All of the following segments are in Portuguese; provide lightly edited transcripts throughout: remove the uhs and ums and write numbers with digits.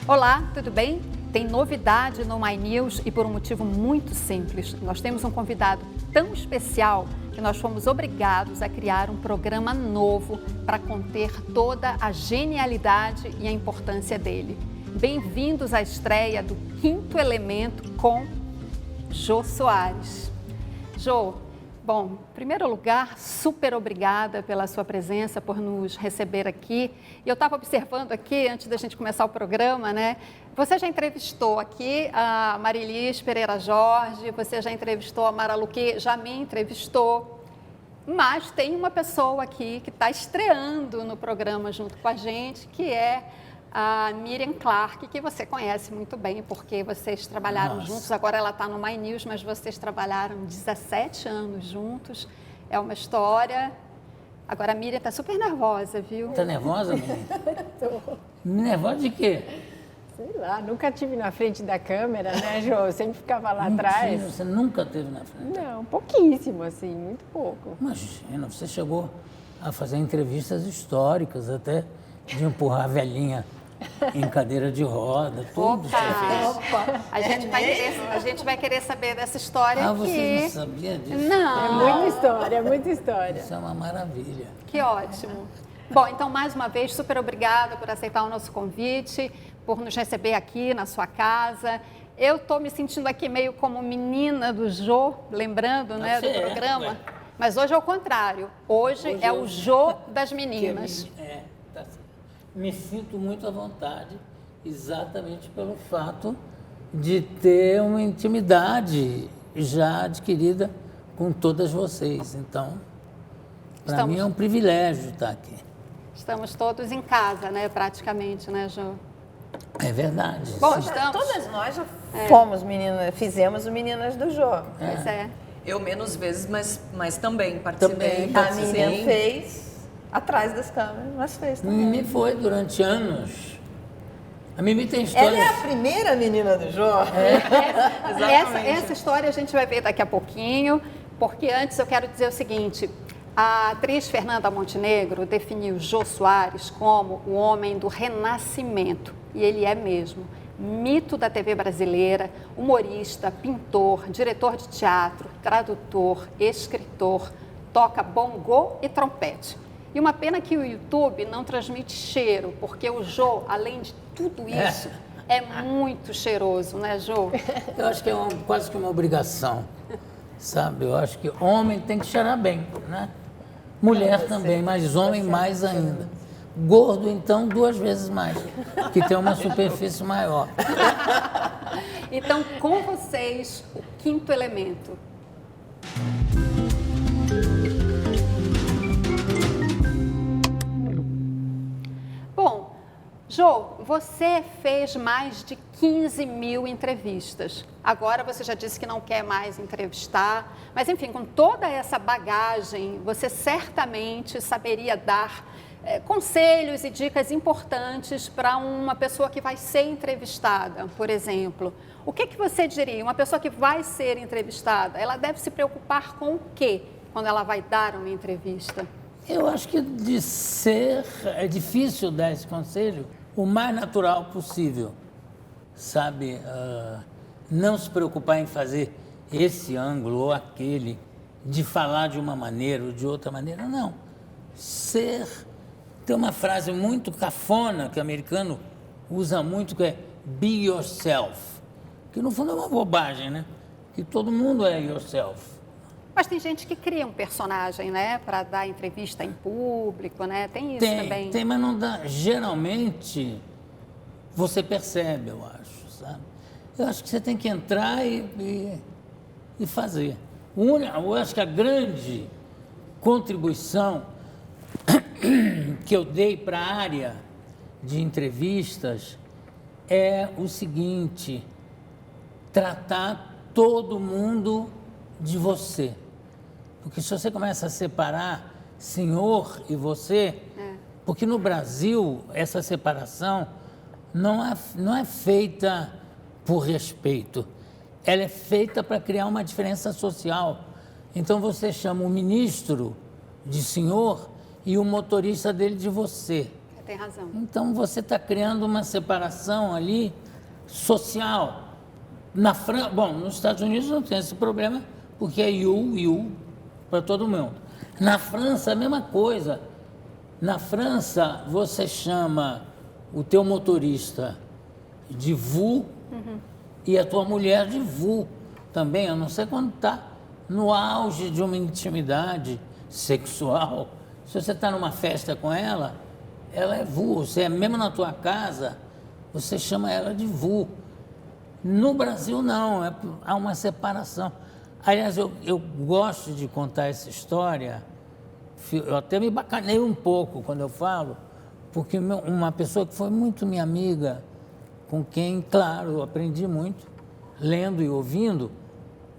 Olá, tudo bem? Tem novidade no My News e por um motivo muito simples. Nós temos um convidado tão especial que nós fomos obrigados a criar um programa novo para conter toda a genialidade e a importância dele. Bem-vindos à estreia do Quinto Elemento com Jô Soares. Jô, bom, em primeiro lugar, super obrigada pela sua presença, por nos receber aqui. E eu estava observando aqui, antes da gente começar o programa, né? Você já entrevistou aqui a Marilis Pereira Jorge, você já entrevistou a Mara Luque, já me entrevistou. Mas tem uma pessoa aqui que está estreando no programa junto com a gente, que é a Miriam Clark, que você conhece muito bem, porque vocês trabalharam juntos. Agora ela está no My News, mas vocês trabalharam 17 anos juntos. É uma história. Agora a Miriam está super nervosa, viu? Está nervosa, Miriam? Tô. Nervosa de quê? Sei lá, nunca tive na frente da câmera, né, Jô? Eu sempre ficava lá atrás. Você nunca teve na frente? Não, pouquíssimo, assim, muito pouco. Imagina, você chegou a fazer entrevistas históricas, até de empurrar a velhinha em cadeira de roda, tudo você fez. Opa. A gente vai querer saber dessa história aqui. Você não sabia disso? Não. É muita história. Isso é uma maravilha. Que ótimo. Bom, então, mais uma vez, super obrigada por aceitar o nosso convite, por nos receber aqui na sua casa. Eu estou me sentindo aqui meio como menina do Jô, lembrando, né, do programa. Ué. Mas hoje é o contrário. Hoje é o Jô das meninas. Tá certo. Me sinto muito à vontade, exatamente pelo fato de ter uma intimidade já adquirida com todas vocês. Então, para mim é um privilégio estar aqui. Estamos todos em casa, né, praticamente, né, Jô? É verdade. Bom, estamos. Todas nós já fomos meninas, fizemos o Meninas do Jô. Pois é. Eu menos vezes, mas também participei. Também. A Miriam fez atrás das câmeras, mas fez também. Mimi foi durante anos. A Mimi tem história. Ela é a primeira menina do Jô. Essa história a gente vai ver daqui a pouquinho, porque antes eu quero dizer o seguinte: a atriz Fernanda Montenegro definiu Jô Soares como o homem do renascimento, e ele é mesmo. Mito da TV brasileira, humorista, pintor, diretor de teatro, tradutor, escritor, toca bongô e trompete. E uma pena que o YouTube não transmite cheiro, porque o Jô, além de tudo isso, é muito cheiroso, né, Jô? Eu acho que é quase que uma obrigação, sabe? Eu acho que homem tem que cheirar bem, né? Mulher também, mas homem mais ainda. Gordo, então, 2 vezes mais, que tem uma superfície maior. Então, com vocês, o Quinto Elemento. Bom, Jô, você fez mais de 15 mil entrevistas. Agora você já disse que não quer mais entrevistar, mas enfim, com toda essa bagagem, você certamente saberia dar conselhos e dicas importantes para uma pessoa que vai ser entrevistada, por exemplo. O que você diria? Uma pessoa que vai ser entrevistada, ela deve se preocupar com o quê quando ela vai dar uma entrevista? Eu acho que é difícil dar esse conselho o mais natural possível, sabe? Não se preocupar em fazer esse ângulo ou aquele, de falar de uma maneira ou de outra maneira, não. Tem uma frase muito cafona que o americano usa muito, que é be yourself, que no fundo é uma bobagem, né? Que todo mundo é yourself. Mas tem gente que cria um personagem, né, para dar entrevista em público, né? Tem isso também. Tem, mas não dá. Geralmente, você percebe, eu acho, sabe? Eu acho que você tem que entrar e fazer. Eu acho que a grande contribuição que eu dei para a área de entrevistas é o seguinte: tratar todo mundo de você. Porque se você começa a separar senhor e você, porque no Brasil essa separação não é feita por respeito, ela é feita para criar uma diferença social. Então você chama o ministro de senhor e o motorista dele de você. Tem razão. Então você está criando uma separação ali social. Bom, nos Estados Unidos não tem esse problema, porque é you para todo mundo. Na França, a mesma coisa. Na França, você chama o teu motorista de vous e a tua mulher de vous também, a não ser quando está no auge de uma intimidade sexual. Se você está numa festa com ela é vous. Você, mesmo na tua casa, você chama ela de vous. No Brasil, não, há uma separação. Aliás, eu gosto de contar essa história, eu até me bacaneio um pouco quando eu falo, porque uma pessoa que foi muito minha amiga, com quem, claro, eu aprendi muito, lendo e ouvindo,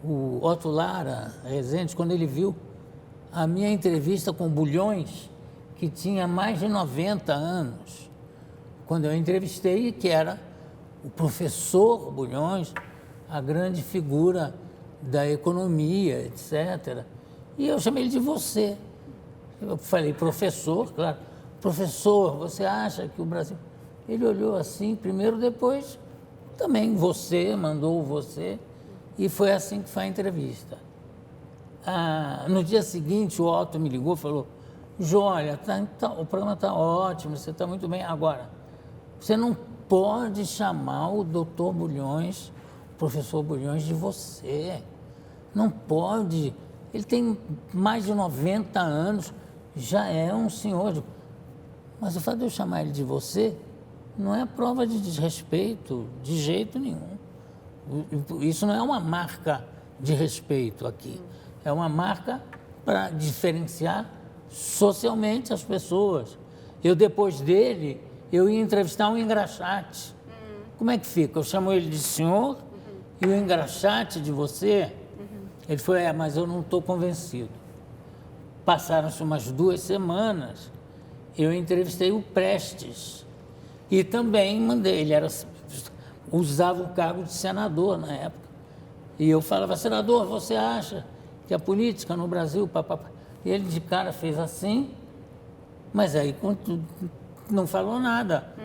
o Otto Lara Rezende, quando ele viu a minha entrevista com Bulhões, que tinha mais de 90 anos, quando eu entrevistei, que era o professor Bulhões, a grande figura da economia, etc. E eu chamei ele de você. Eu falei, professor, claro. Professor, você acha que o Brasil... Ele olhou assim, primeiro, depois também você, mandou você, e foi assim que foi a entrevista. No dia seguinte, o Otto me ligou e falou, Jô, olha, o programa está ótimo, você está muito bem. Agora, você não pode chamar o doutor Bulhões, o professor Bulhões, de você. Não pode. Ele tem mais de 90 anos, já é um senhor. Mas o fato de eu chamar ele de você não é prova de desrespeito, de jeito nenhum. Isso não é uma marca de respeito aqui. É uma marca para diferenciar socialmente as pessoas. Eu, depois dele, eu ia entrevistar um engraxate. Como é que fica? Eu chamo ele de senhor e o engraxate de você? Ele falou, mas eu não estou convencido. Passaram-se umas 2 semanas, eu entrevistei o Prestes e também mandei, ele usava o cargo de senador na época. E eu falava, senador, você acha que a política no Brasil... E ele de cara fez assim, mas aí não falou nada.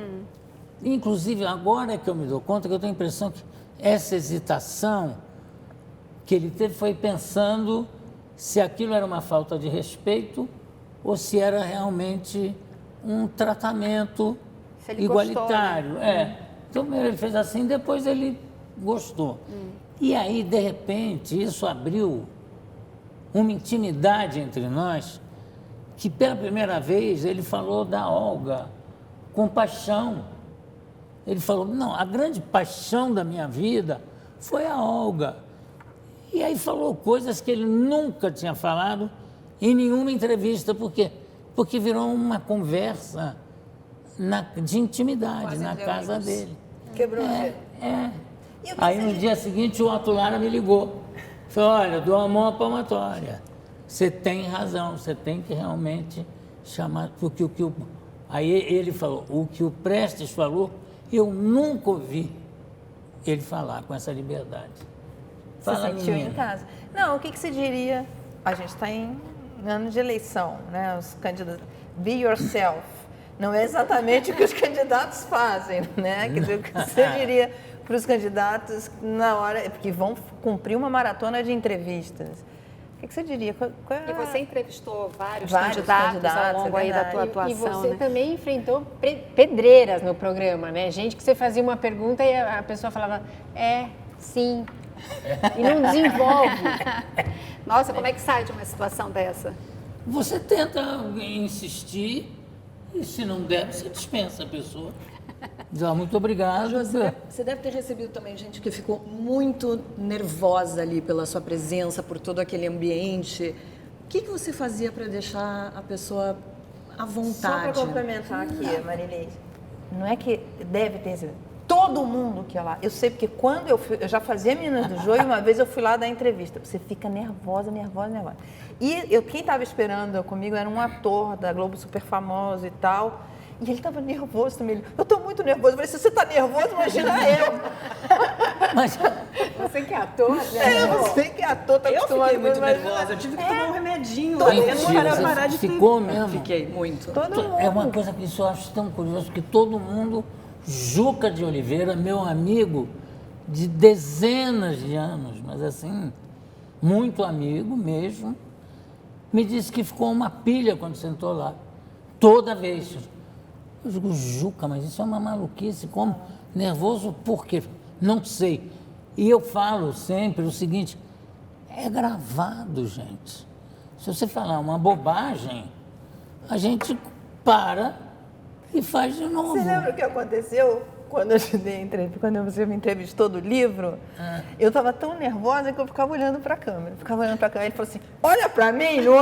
Inclusive, agora é que eu me dou conta que eu tenho a impressão que essa hesitação que ele teve foi pensando se aquilo era uma falta de respeito ou se era realmente um tratamento igualitário. Gostou, né? Então, primeiro ele fez assim, depois ele gostou. E aí, de repente, isso abriu uma intimidade entre nós, que pela primeira vez ele falou da Olga com paixão. Ele falou, não, a grande paixão da minha vida foi a Olga. E aí falou coisas que ele nunca tinha falado em nenhuma entrevista. Por quê? Porque virou uma conversa de intimidade, quase na casa dele. Quebrou o gelo. Aí no dia seguinte o Otto Lara me ligou. Falou, olha, dou a mão à palmatória. Você tem razão, você tem que realmente chamar... Porque aí ele falou, o que o Prestes falou, eu nunca ouvi ele falar com essa liberdade. Você sentiu em casa? Não, o que você diria? A gente está em ano de eleição, né? Os candidatos... Be yourself. Não é exatamente o que os candidatos fazem, né? Quer dizer, o que você diria para os candidatos na hora... Porque vão cumprir uma maratona de entrevistas. O que você diria? E você entrevistou vários candidatos ao longo aí da tua atuação, e você né? também enfrentou pedreiras no programa, né? Gente que você fazia uma pergunta e a pessoa falava, sim, e não desenvolve. Nossa, como é que sai de uma situação dessa? Você tenta insistir e se não der, você dispensa a pessoa. Diz, muito obrigado. Você deve ter recebido também gente que ficou muito nervosa ali pela sua presença, por todo aquele ambiente. O que você fazia para deixar a pessoa à vontade? Só para complementar aqui, Marilene, não é que deve ter recebido. Todo mundo que ia lá. Eu sei porque quando eu já fazia Meninas do Jô e uma vez eu fui lá dar entrevista. Você fica nervosa. E quem estava esperando comigo era um ator da Globo super famoso e tal. E ele estava nervoso também. Eu estou muito nervoso. Eu falei, se você está nervoso, imagina eu. Mas Você que é ator, né? Você que é ator, está Eu acostumado fiquei muito com isso, nervosa, eu tive que tomar um remedinho. Mentira, Para parar de você ficou ter. mesmo? Fiquei, muito. É uma coisa que isso eu acho tão curioso, que todo mundo, Juca de Oliveira, meu amigo de dezenas de anos, mas assim, muito amigo mesmo, me disse que ficou uma pilha quando sentou lá, toda vez. Eu digo, Juca, mas isso é uma maluquice, como? Nervoso por quê? Não sei. E eu falo sempre o seguinte, é gravado, gente. Se você falar uma bobagem, a gente para e faz de novo. Você lembra o que aconteceu quando eu te dei a entrevista, quando você me entrevistou do livro? Eu estava tão nervosa que eu ficava olhando para a câmera. Ele falou assim, olha para mim, não...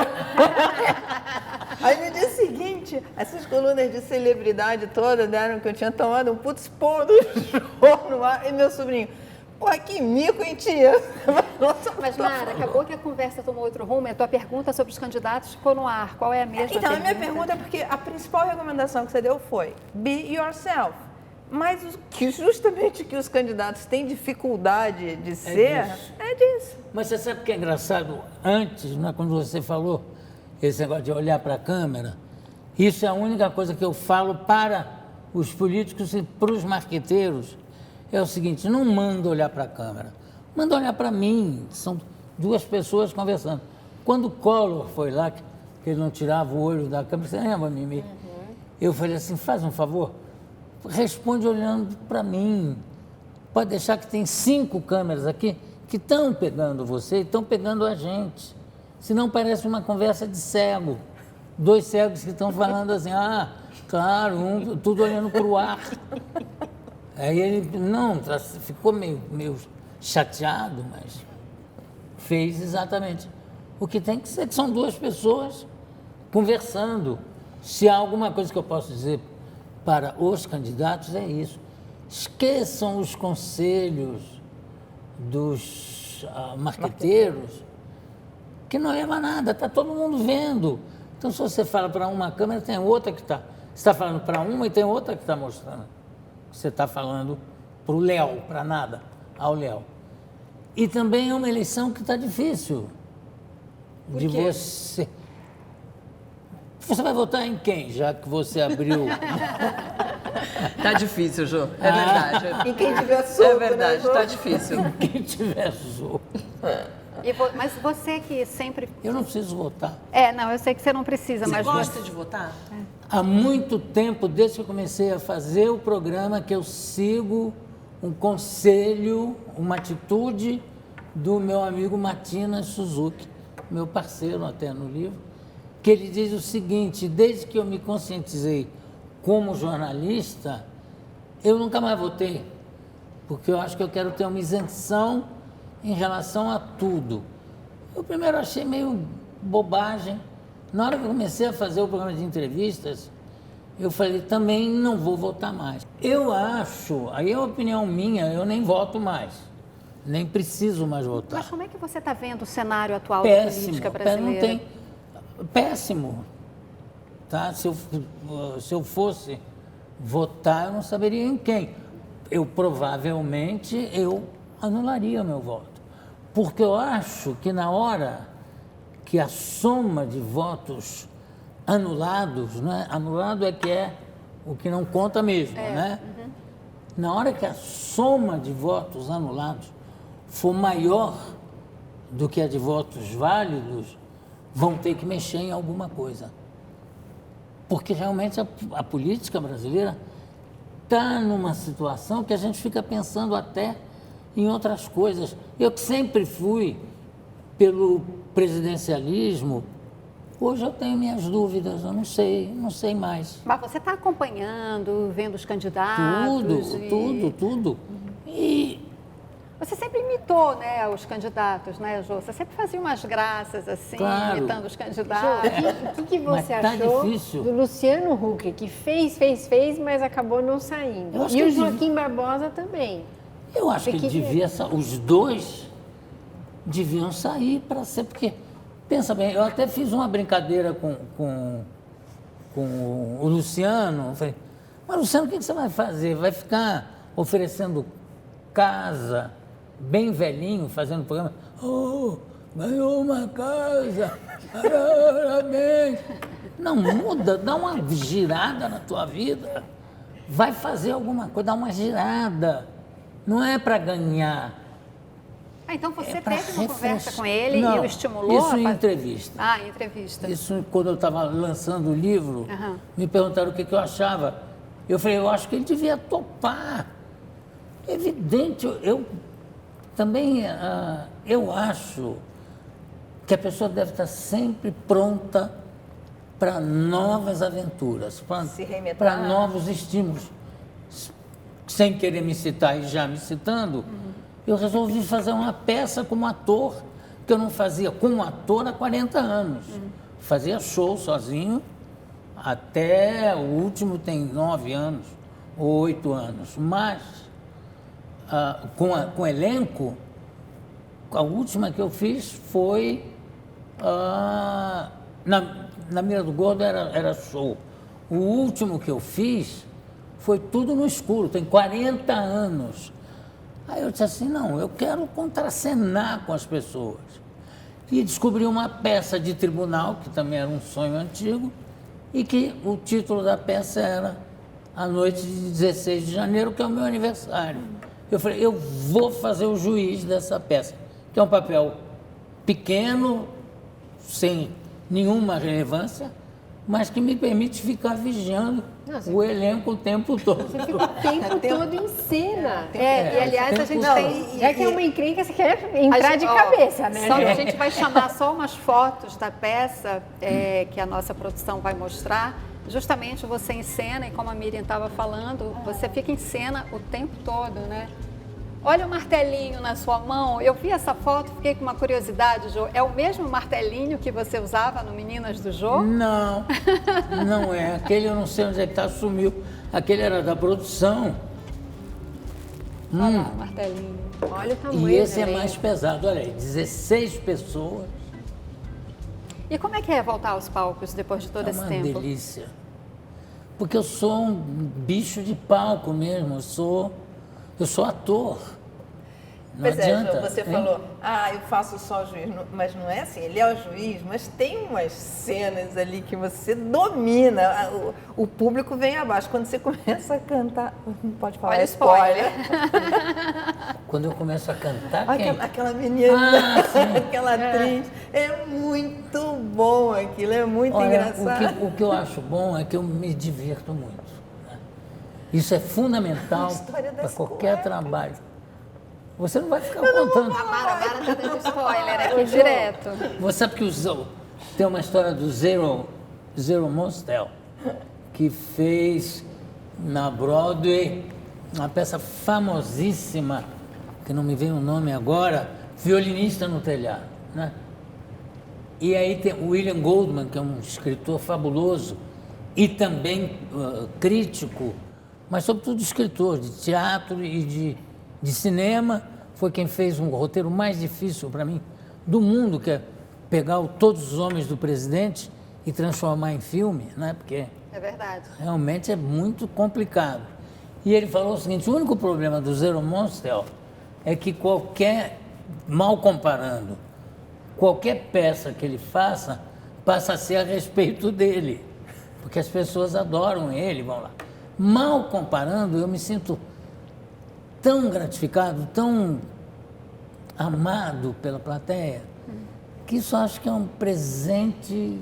Aí no dia seguinte, essas colunas de celebridade toda deram que eu tinha tomado um puto esporro do Jô no ar. E meu sobrinho, pô, que mico, hein, tia? Nossa, Mas, Mara, acabou que a conversa tomou outro rumo. A tua pergunta sobre os candidatos ficou no ar. Qual é a mesma Então, a minha pergunta é porque a principal recomendação que você deu foi be yourself. Mas justamente que os candidatos têm dificuldade de ser, é disso. Mas você sabe o que é engraçado? Antes, né, quando você falou esse negócio de olhar para a câmera, isso é a única coisa que eu falo para os políticos e para os marqueteiros. É o seguinte, não manda olhar para a câmera, manda olhar para mim. São duas pessoas conversando. Quando o Collor foi lá, que ele não tirava o olho da câmera, você lembra, Mimi? Eu falei assim, faz um favor, responde olhando para mim. Pode deixar que tem 5 câmeras aqui que estão pegando você e estão pegando a gente. Senão parece uma conversa de cego. 2 cegos que estão falando assim, claro, tudo olhando para o ar. Aí ele, ficou meio chateado, mas fez exatamente o que tem que ser, que são 2 pessoas conversando. Se há alguma coisa que eu posso dizer para os candidatos, é isso. Esqueçam os conselhos dos marqueteiros, que não leva a nada, está todo mundo vendo. Então, se você fala para uma câmera, tem outra que está. Você está falando para uma e tem outra que está mostrando. Você está falando para o Léo, para nada, ao Léo. E também é uma eleição que está difícil. Por de quê? você. Você vai votar em quem, já que você abriu? Tá difícil, Jô. É verdade. E quem tiver solto, É verdade, né, tá difícil. Quem tiver solto. Mas você que sempre... Eu não preciso votar. Não, eu sei que você não precisa, Você mas... gosta de votar? Há muito tempo, desde que eu comecei a fazer o programa, que eu sigo um conselho, uma atitude do meu amigo Matinas Suzuki, meu parceiro até no livro, que ele diz o seguinte, desde que eu me conscientizei como jornalista, eu nunca mais votei, porque eu acho que eu quero ter uma isenção em relação a tudo. Eu primeiro achei meio bobagem. Na hora que eu comecei a fazer o programa de entrevistas, eu falei, também não vou votar mais. Eu acho, aí é uma opinião minha, eu nem voto mais. Nem preciso mais votar. Mas como é que você está vendo o cenário atual da política brasileira? Péssimo. Tá? Se eu fosse votar, eu não saberia em quem. Provavelmente eu anularia o meu voto. Porque eu acho que na hora que a soma de votos anulados, né? Anulado é que é o que não conta mesmo, né? Uhum. Na hora que a soma de votos anulados for maior do que a de votos válidos, vão ter que mexer em alguma coisa. Porque realmente a política brasileira está numa situação que a gente fica pensando até em outras coisas. Eu que sempre fui pelo presidencialismo, hoje eu tenho minhas dúvidas, eu não sei mais. Mas você está acompanhando, vendo os candidatos? Tudo. E você sempre imitou, né, os candidatos, né, Jô? Você sempre fazia umas graças assim, Claro. imitando os candidatos. O que você Mas tá achou difícil. do Luciano Huck, que fez, mas acabou não saindo? Eu acho E que o ele Joaquim Barbosa também. eu acho que ele devia, os dois deviam sair para ser, porque, pensa bem, eu até fiz uma brincadeira com com o Luciano. Eu falei, mas Luciano, o que você vai fazer? Vai ficar oferecendo casa, bem velhinho, fazendo programa? Oh, ganhou uma casa, parabéns. Não, muda, dá uma girada na tua vida. Vai fazer alguma coisa, dá uma girada. Não é para ganhar. Então você pra teve uma conversa refrescar. com ele Não, e o estimulou? isso em a entrevista. Ah, em entrevista. Isso quando eu estava lançando o livro, Aham. me perguntaram o que eu achava. Eu falei, eu acho que ele devia topar. Evidente, eu também eu acho que a pessoa deve estar sempre pronta para novas aventuras, Se reinventar. para novos estímulos. Sem querer me citar e já me citando, eu resolvi fazer uma peça como ator, que eu não fazia como ator há 40 anos. Fazia show sozinho, até o último tem 9 anos ou 8 anos. Mas, com elenco, a última que eu fiz foi na Mira do Gordo, era show. O último que eu fiz foi tudo no escuro, tem 40 anos. Aí eu disse assim, não, eu quero contracenar com as pessoas. E descobri uma peça de tribunal, que também era um sonho antigo, e que o título da peça era A Noite de 16 de Janeiro, que é o meu aniversário. Eu falei, eu vou fazer o juiz dessa peça, que é um papel pequeno, sem nenhuma relevância, mas que me permite ficar vigiando o elenco o tempo todo. Você fica o tempo todo em cena. E aliás, a gente tem... Já que é uma encrenca, você quer entrar de cabeça, né? Só que a gente vai chamar só umas fotos da peça que a nossa produção vai mostrar. Justamente você em cena, e como a Miriam estava falando, você fica em cena o tempo todo, né? Olha o martelinho na sua mão. Eu vi essa foto, fiquei com uma curiosidade, Jô. É o mesmo martelinho que você usava no Meninas do Jô? Não, não é. Aquele eu não sei onde é que está, sumiu. Aquele era da produção. Olha lá, o martelinho. Olha o tamanho E esse é dele. mais pesado. Olha aí, 16 pessoas. E como é que é voltar aos palcos depois de todo É esse uma tempo? delícia. Porque eu sou um bicho de palco mesmo. Eu sou ator. Não Pois adianta. Jô, você hein? falou, eu faço só o juiz, mas não é assim, ele é o juiz, mas tem umas cenas ali que você domina, o público vem abaixo. Quando você começa a cantar, não pode falar, Olha é o spoiler. Quando eu começo a cantar, Olha quem? aquela menina, aquela atriz, é muito bom aquilo, é muito Olha, engraçado. o que eu acho bom é que eu me divirto muito. Né? Isso é fundamental A história para das qualquer cuecas. trabalho. Você não vai ficar contando. A Mara está dando spoiler aqui direto. Você sabe que tem uma história do Zero Mostel, que fez na Broadway uma peça famosíssima, que não me vem o nome agora, Violinista no Telhado. Né? E aí tem o William Goldman, que é um escritor fabuloso e também crítico, mas sobretudo escritor de teatro e de cinema, foi quem fez um roteiro mais difícil para mim do mundo, que é pegar Todos os Homens do Presidente e transformar em filme, né? Porque É verdade. realmente é muito complicado. E ele falou o seguinte, o único problema do Zero Mostel é que mal comparando, qualquer peça que ele faça passa a ser a respeito dele, porque as pessoas adoram ele, vão lá. Mal comparando, eu me sinto tão gratificado, tão amado pela plateia, que isso acho que é um presente,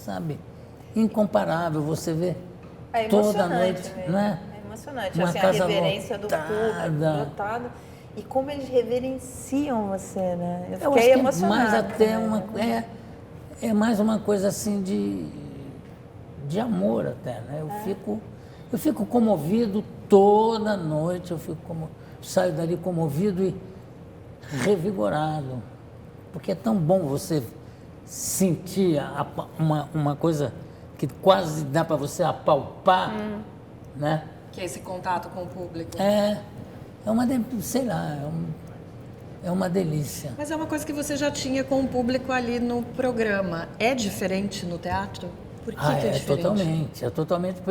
sabe, incomparável. Você vê É toda emocionante noite, mesmo. não é? É emocionante, Uma assim, a casa reverência do lotada. público, lotado. E como eles reverenciam você, né? Eu fiquei acho que emocionada. mais até né? é mais uma coisa assim de amor até, né? Eu fico comovido toda noite, saio dali comovido e revigorado, porque é tão bom você sentir uma coisa que quase dá para você apalpar, né? Que é esse contato com o público. Sei lá, é uma delícia. Mas é uma coisa que você já tinha com o público ali no programa. É diferente no teatro? Por que é diferente? É totalmente.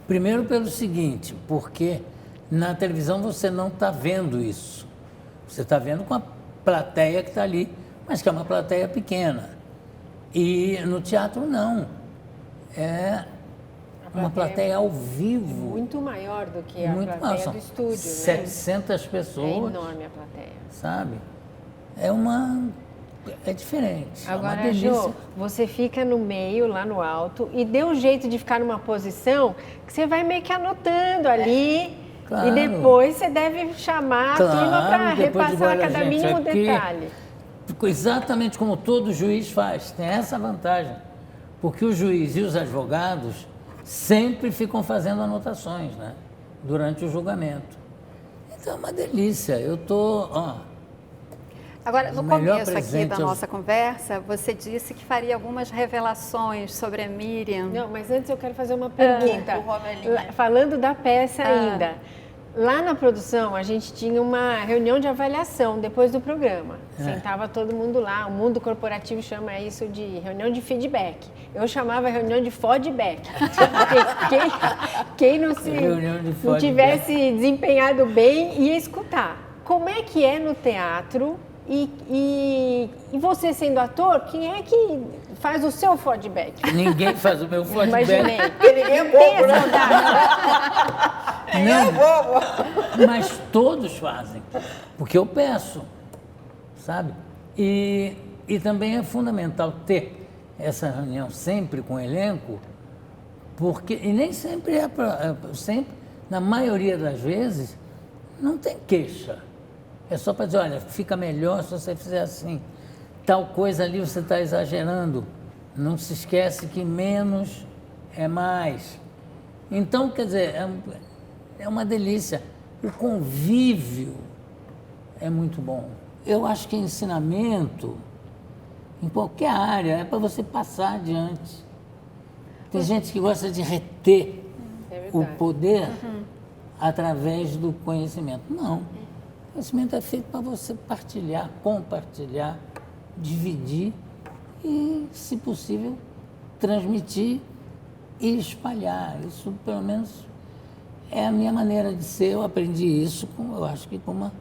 Primeiro pelo seguinte, porque na televisão você não está vendo isso. Você está vendo com a plateia que está ali, mas que é uma plateia pequena. E no teatro não. É uma plateia ao vivo. Muito maior do que a Muito plateia maior, são do estúdio, 700 né? pessoas. É enorme a plateia. Sabe? É diferente. É uma Agora, delícia. Jô, você fica no meio, lá no alto, e dê um jeito de ficar numa posição que você vai meio que anotando ali. Claro. E depois você deve chamar a turma para depois de repassar olha, cada gente, mínimo aqui, detalhe. exatamente como todo juiz faz. Tem essa vantagem. Porque o juiz e os advogados sempre ficam fazendo anotações, né? Durante o julgamento. Então é uma delícia. Eu estou... Agora, no O melhor começo aqui presente da é o- nossa conversa, você disse que faria algumas revelações sobre a Miriam. Não, mas antes eu quero fazer uma pergunta. o Romelinho. Falando da peça ainda. Lá na produção, a gente tinha uma reunião de avaliação depois do programa. Sentava todo mundo lá. O mundo corporativo chama isso de reunião de feedback. Eu chamava reunião de fodback. Quem não Reunião de não feedback. tivesse desempenhado bem ia escutar. Como é que é no teatro? E você sendo ator, quem é que faz o seu feedback? Ninguém faz o meu feedback. Imaginei. Porque ninguém é Tem bobo, essa né? vontade. Não, mas todos fazem, porque eu peço, sabe? E também é fundamental ter essa reunião sempre com o elenco, porque, e nem sempre sempre, na maioria das vezes, não tem queixa. É só para dizer, olha, fica melhor se você fizer assim. Tal coisa ali você está exagerando. Não se esquece que menos é mais. Então, quer dizer, é uma delícia. O convívio é muito bom. Eu acho que ensinamento, em qualquer área, é para você passar adiante. Tem gente que gosta de reter o poder através do conhecimento. Não. O conhecimento é feito para você partilhar, compartilhar, dividir e, se possível, transmitir e espalhar. Isso, pelo menos, é a minha maneira de ser. Eu aprendi isso, eu acho que com uma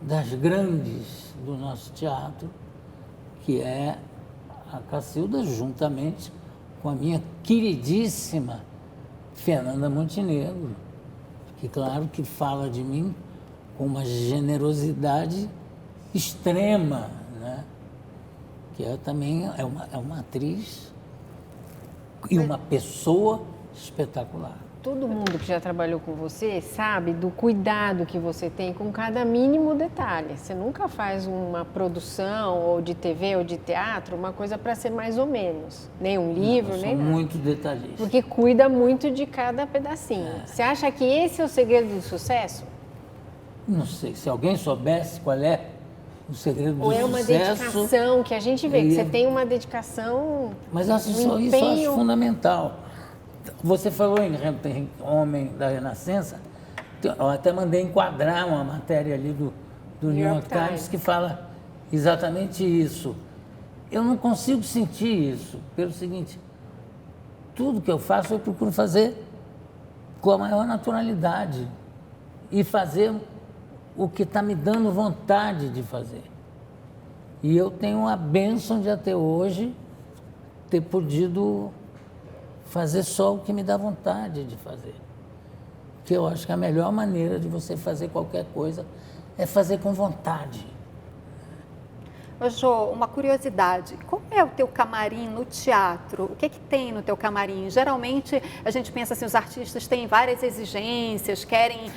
das grandes do nosso teatro, que é a Cacilda, juntamente com a minha queridíssima Fernanda Montenegro, que, claro, que fala de mim com uma generosidade extrema, né? Que também é uma atriz e uma pessoa espetacular. Todo mundo que já trabalhou com você sabe do cuidado que você tem com cada mínimo detalhe. Você nunca faz uma produção ou de TV ou de teatro, uma coisa para ser mais ou menos. Nem um livro, Eu nem sou nada. muito detalhista. Porque cuida muito de cada pedacinho. Você acha que esse é o segredo do sucesso? Não sei, se alguém soubesse qual é o segredo do Ou é uma sucesso... dedicação que a gente vê, que eu você ia- tem uma dedicação, Mas eu acho isso eu empenho. acho fundamental. Você falou em Homem da Renascença, eu até mandei enquadrar uma matéria ali do New York Times que fala exatamente isso. Eu não consigo sentir isso, pelo seguinte, tudo que eu faço eu procuro fazer com a maior naturalidade e fazer o que está me dando vontade de fazer. E eu tenho a bênção de até hoje ter podido fazer só o que me dá vontade de fazer. Que eu acho que a melhor maneira de você fazer qualquer coisa é fazer com vontade. Ô, Jô, uma curiosidade, como é o teu camarim no teatro? O que tem no teu camarim? Geralmente a gente pensa assim, os artistas têm várias exigências, querem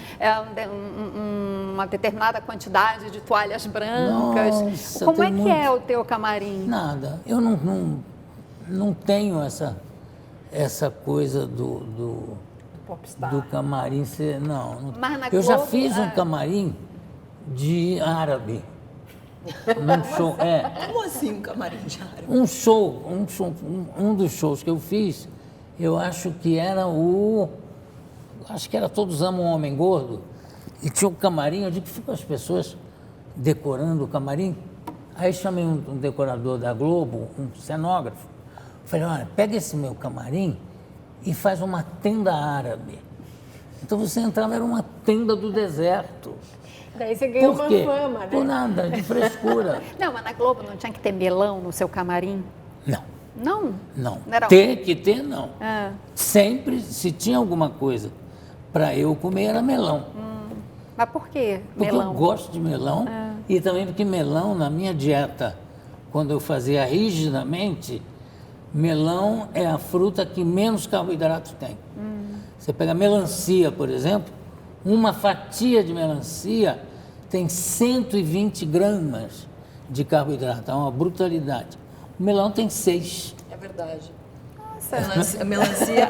uma determinada quantidade de toalhas brancas. Nossa, Como é tem que muito. é o teu camarim? Nada. Eu não tenho essa coisa do Popstar. camarim ser... Não. Mas na Eu já Globo, fiz um camarim de árabe. Num show, Como assim um camarim de árabe? um dos shows que eu fiz, eu acho que era acho que era Todos Amam um Homem Gordo, e tinha um camarim, eu digo que ficam as pessoas decorando o camarim, aí chamei um decorador da Globo, um cenógrafo, Falei, olha, pega esse meu camarim e faz uma tenda árabe. Então você entrava, era uma tenda do deserto. Daí você ganhou Por uma quê? fama, né? Por nada, de frescura. Não, mas na Globo não tinha que ter melão no seu camarim? Não, Não? não. Não era Ter que ter, não. Ah. Sempre, se tinha alguma coisa para eu comer, era melão. Mas por quê Porque melão? eu gosto de melão e também porque melão, na minha dieta, quando eu fazia rigidamente, melão é a fruta que menos carboidrato tem. Você pega melancia, por exemplo, uma fatia de melancia tem 120 gramas de carboidrato, é uma brutalidade. O melão tem 6. É verdade. Nossa. A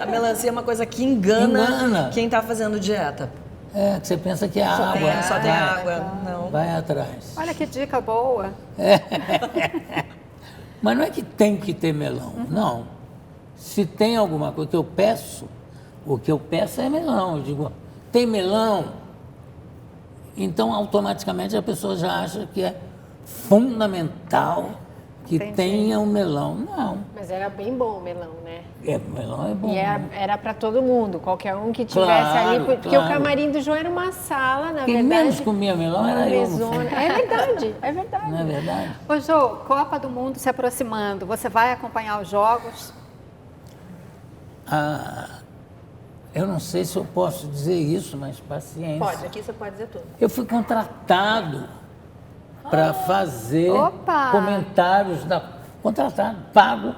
melancia é uma coisa que engana, Engana. quem está fazendo dieta. É, que você pensa que é água. Só tem vai, água. Não. Vai atrás. Olha que dica boa. Mas não é que tem que ter melão, não. Se tem alguma coisa que eu peço, o que eu peço é melão. Eu digo, tem melão? Então, automaticamente, a pessoa já acha que é fundamental que Entendi. tenha um melão. Não, Mas era bem bom o melão, né? melão é bom. E era para todo mundo, qualquer um que tivesse Claro, ali. Porque claro. o camarim do João era uma sala, na Quem verdade. menos comia melão uma era eu, no mesona. fundo. É verdade, é verdade. Não é verdade? Ô, Jô, Copa do Mundo se aproximando. Você vai acompanhar os jogos? Eu não sei se eu posso dizer isso, mas paciência. Pode, aqui você pode dizer tudo. Eu fui contratado para fazer Opa! comentários contratado, pago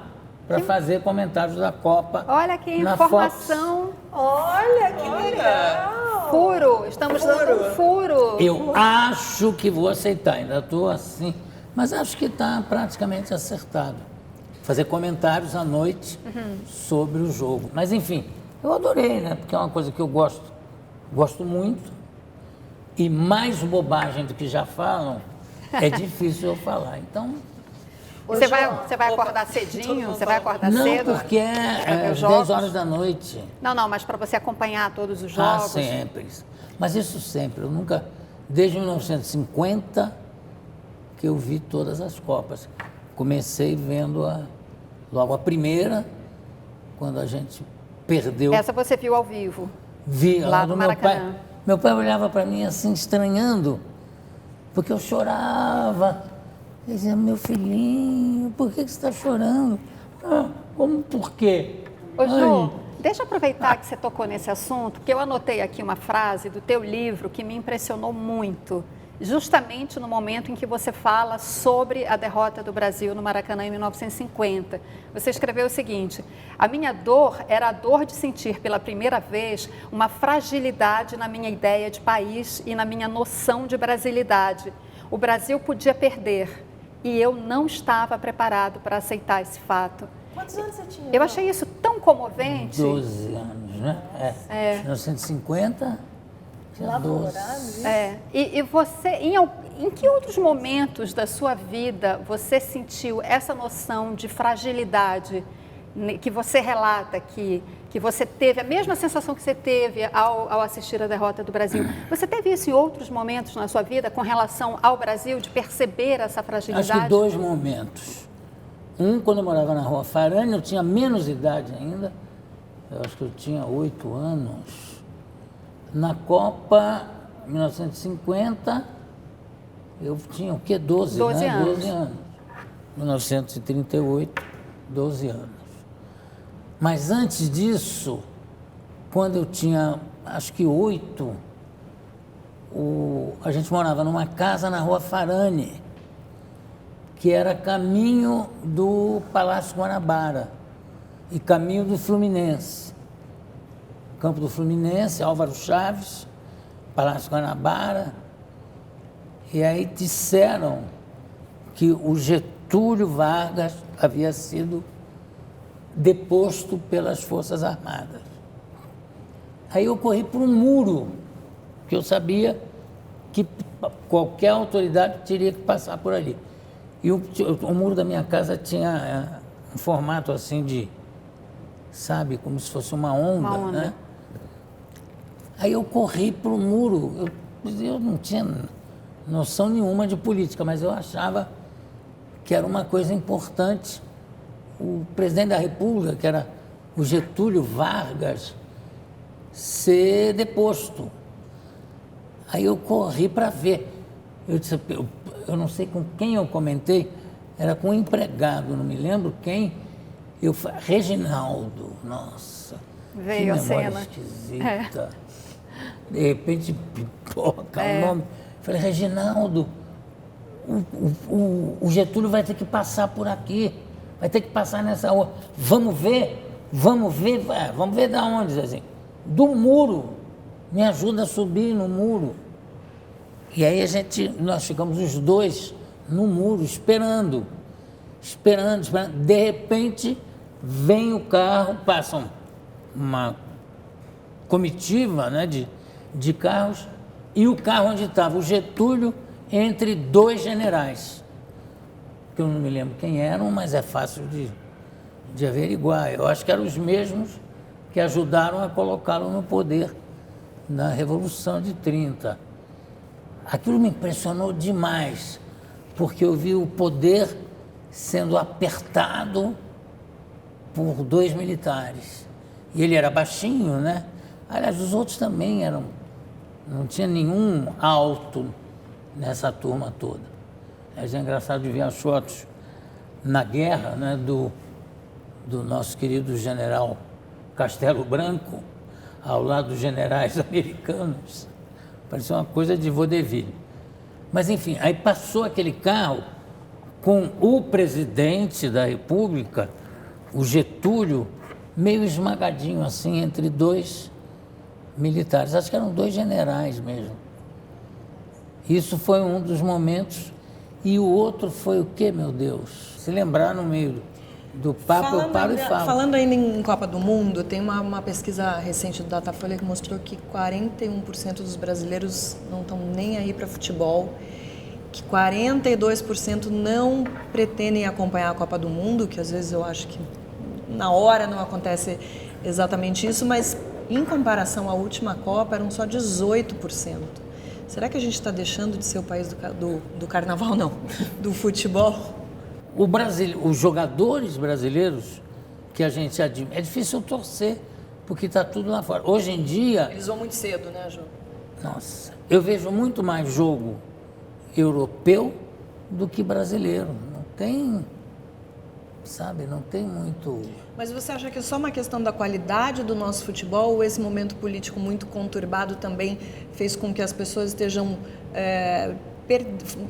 para fazer comentários da Copa. Olha que na informação. Olha que legal! Furo. Estamos dando um furo. Eu acho que vou aceitar, ainda estou assim, mas acho que está praticamente acertado. Fazer comentários à noite sobre o jogo. Mas enfim, eu adorei, né? Porque é uma coisa que eu gosto muito. E mais bobagem do que já falam, é difícil eu falar. Então, Você vai acordar cedinho? Você vai acordar não, cedo? porque Pra ver é os 10 jogos? horas da noite. Não, mas para você acompanhar todos os Ah, jogos. sempre. Mas isso sempre. Eu nunca, desde 1950, que eu vi todas as Copas. Comecei vendo logo a primeira, quando a gente perdeu. Essa você viu ao vivo. Vi lá do no meu Maracanã. pai. Meu pai olhava para mim assim, estranhando, porque eu chorava. Ele dizia, meu filhinho, por que você está chorando? Como por quê? Ô, Jô, Ai. deixa eu aproveitar que você tocou nesse assunto, porque eu anotei aqui uma frase do teu livro que me impressionou muito, justamente no momento em que você fala sobre a derrota do Brasil no Maracanã em 1950. Você escreveu o seguinte: a minha dor era a dor de sentir pela primeira vez uma fragilidade na minha ideia de país e na minha noção de brasilidade. O Brasil podia perder e eu não estava preparado para aceitar esse fato. Quantos anos você tinha? Eu achei isso tão comovente. 12 anos, né? 1950, tinha 12. E você, em que outros momentos da sua vida você sentiu essa noção de fragilidade que você relata aqui, que você teve, a mesma sensação que você teve ao assistir a derrota do Brasil? Você teve isso em outros momentos na sua vida com relação ao Brasil, de perceber essa fragilidade? Acho que 2 momentos. Um, quando eu morava na Rua Farane, eu tinha menos idade ainda, eu acho que eu tinha 8 anos. Na Copa 1950, eu tinha o quê? 12, 12 né? anos. 12 anos. 1938, 12 anos. Mas antes disso, quando eu tinha, acho que 8, a gente morava numa casa na Rua Farane, que era caminho do Palácio Guanabara e caminho do Fluminense. Campo do Fluminense, Álvaro Chaves, Palácio Guanabara. E aí disseram que o Getúlio Vargas havia sido deposto pelas Forças Armadas. Aí eu corri para um muro, que eu sabia que qualquer autoridade teria que passar por ali. E o muro da minha casa tinha um formato assim de, sabe, como se fosse uma onda, né? Aí eu corri para o muro, eu não tinha noção nenhuma de política, mas eu achava que era uma coisa importante o presidente da República, que era o Getúlio Vargas, ser deposto. Aí eu corri para ver. Eu não sei com quem eu comentei, era com um empregado, não me lembro quem. Reginaldo, nossa. Veio a cena. Esquisita. De repente, pipoca o nome. Falei, Reginaldo, o Getúlio vai ter que passar por aqui, vai ter que passar nessa rua. Vamos ver da onde, Zezinho? Do muro. Me ajuda a subir no muro. E aí nós ficamos os dois no muro, esperando. De repente, vem o carro, passa uma comitiva, né, de carros, e o carro onde estava o Getúlio entre dois generais, que eu não me lembro quem eram, mas é fácil de averiguar. Eu acho que eram os mesmos que ajudaram a colocá-lo no poder na Revolução de 30. Aquilo me impressionou demais, porque eu vi o poder sendo apertado por dois militares. E ele era baixinho, né? Aliás, os outros também eram. Não tinha nenhum alto nessa turma toda. É engraçado de ver as fotos na guerra, né, do nosso querido general Castelo Branco, ao lado dos generais americanos. Parecia uma coisa de vaudeville. Mas, enfim, aí passou aquele carro com o presidente da República, o Getúlio, meio esmagadinho assim, entre dois militares. Acho que eram dois generais mesmo. Isso foi um dos momentos. E o outro foi o quê, meu Deus? Se lembrar no meio do papo, eu paro e falo. Falando ainda em Copa do Mundo, tem uma pesquisa recente do Datafolha que mostrou que 41% dos brasileiros não estão nem aí para futebol, que 42% não pretendem acompanhar a Copa do Mundo, que às vezes eu acho que na hora não acontece exatamente isso, mas em comparação à última Copa eram só 18%. Será que a gente está deixando de ser o país do carnaval, não, do futebol? Os jogadores brasileiros que a gente admira, é difícil torcer, porque está tudo lá fora. Hoje em dia... Eles vão muito cedo, né, João? Nossa, eu vejo muito mais jogo europeu do que brasileiro. Não tem, sabe, não tem muito... Mas você acha que é só uma questão da qualidade do nosso futebol ou esse momento político muito conturbado também fez com que as pessoas estejam...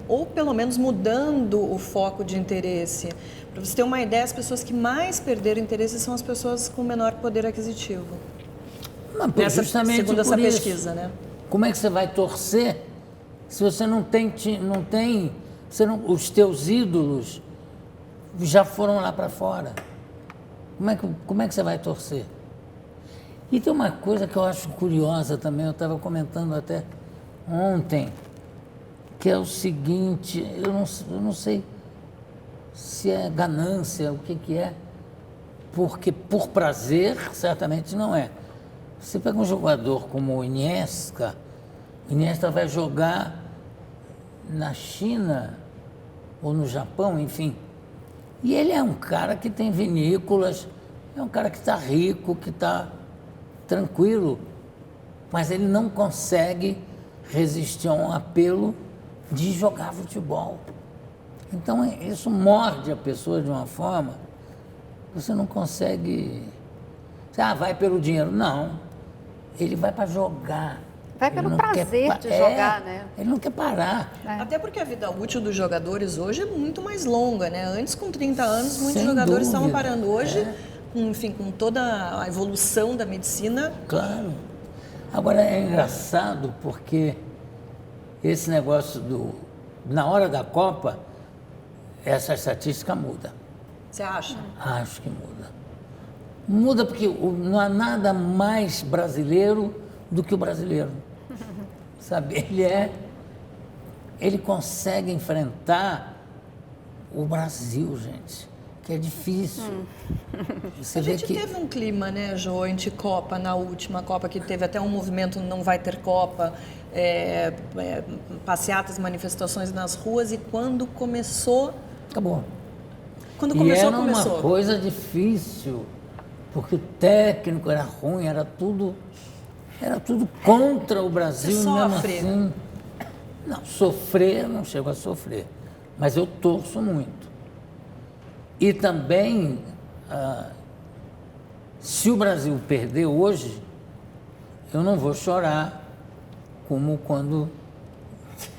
ou pelo menos mudando o foco de interesse? Para você ter uma ideia, as pessoas que mais perderam interesse são as pessoas com menor poder aquisitivo. Mas, justamente segundo essa por isso, pesquisa, né? Como é que você vai torcer se você não tem os teus ídolos já foram lá para fora? Como é que você vai torcer? E tem uma coisa que eu acho curiosa também, eu estava comentando até ontem, que é o seguinte, eu não sei se é ganância, o que é, porque por prazer, certamente não é. Você pega um jogador como o Iniesta vai jogar na China ou no Japão, enfim, e ele é um cara que tem vinícolas, é um cara que está rico, que está tranquilo, mas ele não consegue resistir a um apelo de jogar futebol. Então, isso morde a pessoa de uma forma que você não consegue... vai pelo dinheiro. Não, ele vai para jogar. Vai pelo prazer de jogar, né? Ele não quer parar. Até porque a vida útil dos jogadores hoje é muito mais longa, né? Antes, com 30 anos, muitos Sem jogadores estavam dúvida. parando. Hoje, com toda a evolução da medicina... Claro. Agora, é engraçado porque esse negócio na hora da Copa, essa estatística muda. Você acha? Acho que muda. Muda porque não há nada mais brasileiro do que o brasileiro. Sabe? Ele consegue enfrentar o Brasil, gente, que é difícil. Você A vê gente teve um clima, né, Jô, anti-Copa, na última Copa, que teve até um movimento não vai ter Copa, passeatas, manifestações nas ruas, e quando começou... Acabou. Quando E começou, era uma coisa difícil, porque o técnico era ruim, era tudo contra o Brasil. Você mesmo sofre? assim. Não, sofrer, não chego a sofrer, mas eu torço muito. E também, se o Brasil perder hoje, eu não vou chorar como quando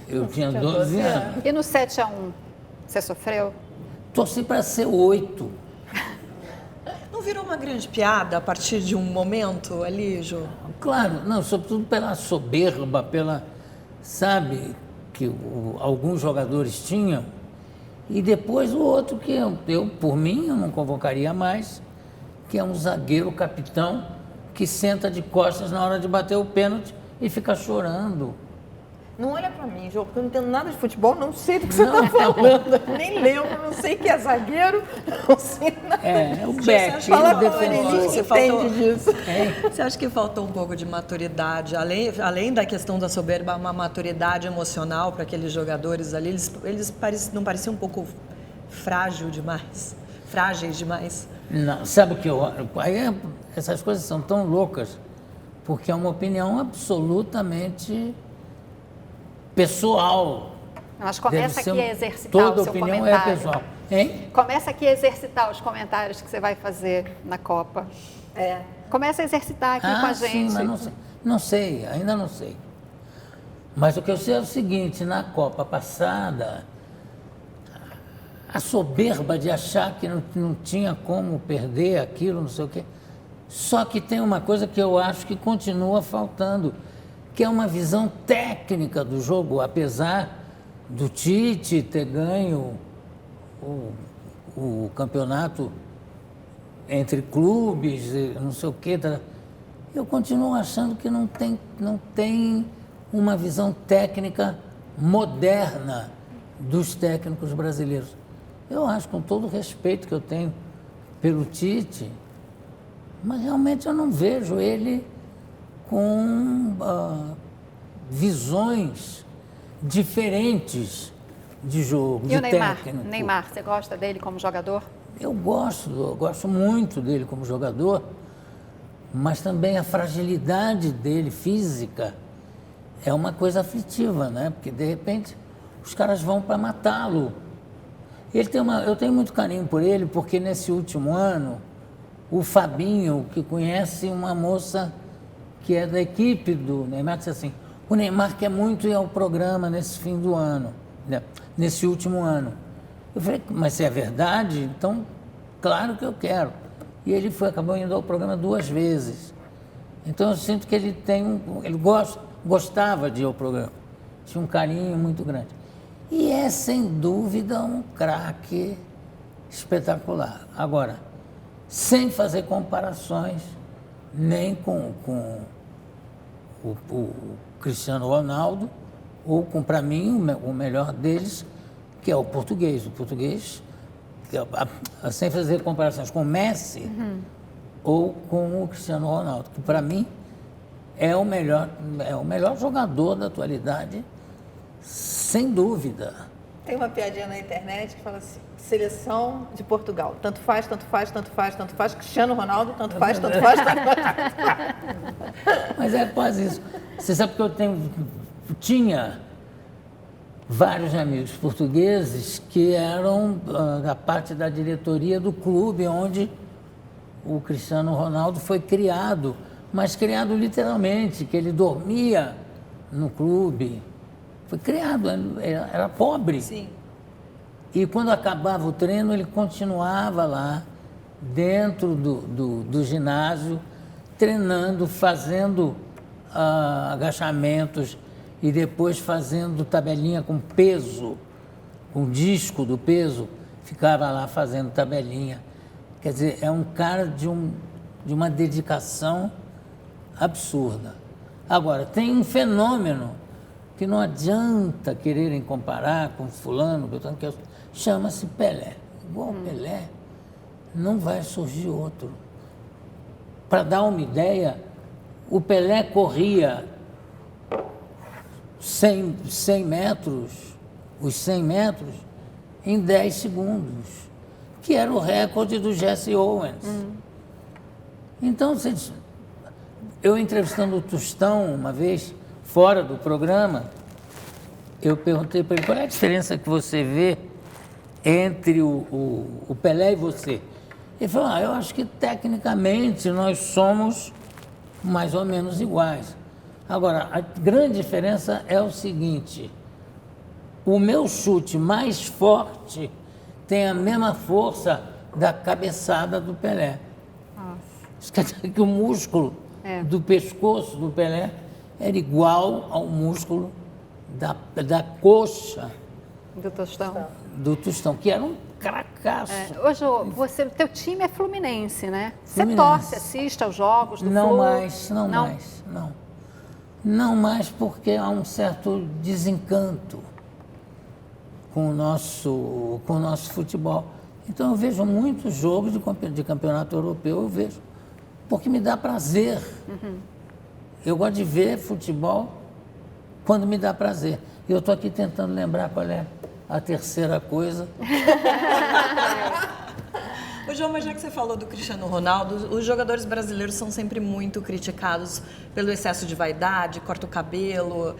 eu tinha 12 anos. E no 7-1, você sofreu? Torci para ser 8. Não virou uma grande piada a partir de um momento ali, Jô? Claro, não, sobretudo pela soberba, sabe, que alguns jogadores tinham, e depois o outro que eu, por mim, eu não convocaria mais, que é um zagueiro capitão que senta de costas na hora de bater o pênalti e fica chorando. Não olha pra mim, Jô, porque eu não entendo nada de futebol, não sei do que você tá falando. Nem lembro, não sei que é zagueiro, não sei nada. É o Beck, Fala o com ele, defensor. Você entende disso. Você acha que faltou um pouco de maturidade, além da questão da soberba, uma maturidade emocional para aqueles jogadores ali? Eles não pareciam um pouco frágeis demais? Não, sabe o que eu... Aí essas coisas são tão loucas, porque é uma opinião absolutamente pessoal. Mas começa Deve aqui ser a exercitar toda o seu opinião comentário. é pessoal. Hein? Começa aqui a exercitar os comentários que você vai fazer na Copa. Começa a exercitar aqui com a gente. Sim, mas não sei, ainda não sei. Mas o que eu sei é o seguinte, na Copa passada, a soberba de achar que não tinha como perder aquilo, não sei o quê. Só que tem uma coisa que eu acho que continua faltando, que é uma visão técnica do jogo, apesar do Tite ter ganho o campeonato entre clubes, não sei o quê, eu continuo achando que não tem uma visão técnica moderna dos técnicos brasileiros. Eu acho, com todo o respeito que eu tenho pelo Tite, mas realmente eu não vejo ele com visões diferentes de jogo, E o Neymar? técnico. Neymar, você gosta dele como jogador? Eu gosto muito dele como jogador, mas também a fragilidade dele física é uma coisa aflitiva, né? Porque de repente os caras vão para matá-lo. Eu tenho muito carinho por ele, porque nesse último ano o Fabinho, que conhece uma moça que é da equipe do Neymar, disse assim: o Neymar quer muito ir ao programa nesse fim do ano, né? Nesse último ano. Eu falei, mas se é verdade, então claro que eu quero. E ele acabou indo ao programa 2 vezes. Então eu sinto que ele gostava de ir ao programa, tinha um carinho muito grande. E é sem dúvida um craque espetacular. Agora, sem fazer comparações nem com o Cristiano Ronaldo, ou com, para mim, o melhor deles, que é o português. O português, sem fazer comparações com o Messi ou com o Cristiano Ronaldo, que para mim é o melhor jogador da atualidade, sem dúvida. Tem uma piadinha na internet que fala assim: seleção de Portugal, tanto faz, tanto faz, tanto faz, tanto faz, Cristiano Ronaldo, tanto faz, tanto faz, tanto faz. Mas é quase isso. Você sabe que tinha vários amigos portugueses que eram da parte da diretoria do clube onde o Cristiano Ronaldo foi criado, mas criado literalmente, que ele dormia no clube. Foi criado, era pobre. Sim. E quando acabava o treino, ele continuava lá, dentro do ginásio, treinando, fazendo agachamentos e depois fazendo tabelinha com peso, com disco do peso, ficava lá fazendo tabelinha. Quer dizer, é um cara de uma dedicação absurda. Agora, tem um fenômeno que não adianta quererem comparar com fulano, que chama-se Pelé. Igual Pelé, não vai surgir outro. Para dar uma ideia, o Pelé corria 100 metros, os 100 metros, em 10 segundos. que era o recorde do Jesse Owens. Então, eu entrevistando o Tostão uma vez, fora do programa, eu perguntei para ele qual é a diferença que você vê entre o Pelé e você. Ele falou, eu acho que tecnicamente nós somos mais ou menos iguais. Agora, a grande diferença é o seguinte, o meu chute mais forte tem a mesma força da cabeçada do Pelé. Isso quer dizer que o músculo do pescoço do Pelé era igual ao músculo da coxa Do Tostão, que era um cracaço. Hoje, o teu time é Fluminense, né? Você Fluminense. torce, assiste aos jogos do Não Flu? mais, não mais porque há um certo desencanto com o nosso futebol. Então eu vejo muitos jogos de campeonato europeu, eu vejo, porque me dá prazer. Eu gosto de ver futebol quando me dá prazer. E eu estou aqui tentando lembrar qual é a terceira coisa. Ô, João, mas já que você falou do Cristiano Ronaldo, os jogadores brasileiros são sempre muito criticados pelo excesso de vaidade, corta o cabelo,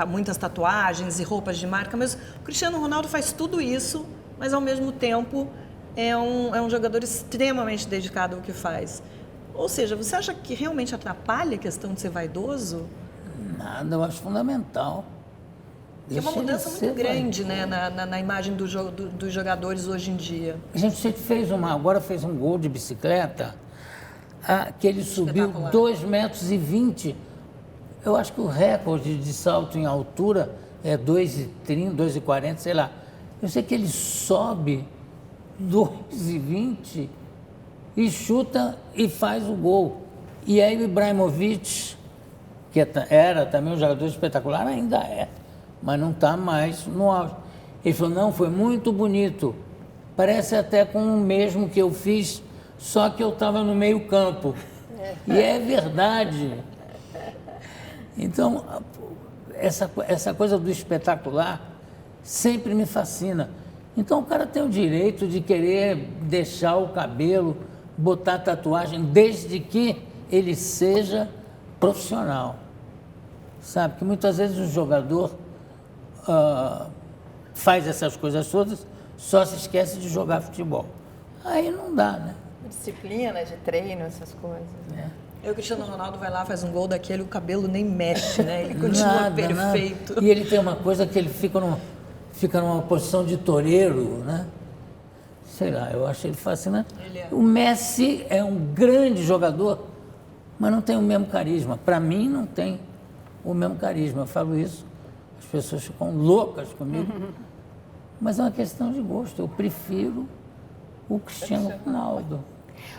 muitas tatuagens e roupas de marca, mas o Cristiano Ronaldo faz tudo isso, mas ao mesmo tempo é um jogador extremamente dedicado ao que faz. Ou seja, você acha que realmente atrapalha a questão de ser vaidoso? Nada, eu acho fundamental. É uma mudança muito grande, né, na imagem dos jogadores hoje em dia. A gente agora fez um gol de bicicleta, que ele subiu 2,20 metros. Eu acho que o recorde de salto em altura é 2,30, 2,40, sei lá. Eu sei que ele sobe 2,20 e chuta e faz o gol. E aí o Ibrahimovic, que era também um jogador espetacular, ainda é, mas não está mais no auge. Ele falou, não, foi muito bonito, parece até com o mesmo que eu fiz, só que eu estava no meio campo. E é verdade. Então, essa coisa do espetacular sempre me fascina. Então, o cara tem o direito de querer deixar o cabelo, botar tatuagem, desde que ele seja profissional. Sabe, que muitas vezes o jogador faz essas coisas todas, só se esquece de jogar futebol. Aí não dá, né? Disciplina de treino, essas coisas. Né? O Cristiano Ronaldo vai lá, faz um gol daquele, o cabelo nem mexe, né? Ele continua perfeito. Nada. E ele tem uma coisa que ele fica numa posição de toureiro, né? Sei lá, eu acho ele fascinante. O Messi é um grande jogador, mas não tem o mesmo carisma. Para mim, não tem o mesmo carisma. Eu falo isso, as pessoas ficam loucas comigo, mas é uma questão de gosto. Eu prefiro o Cristiano Ronaldo.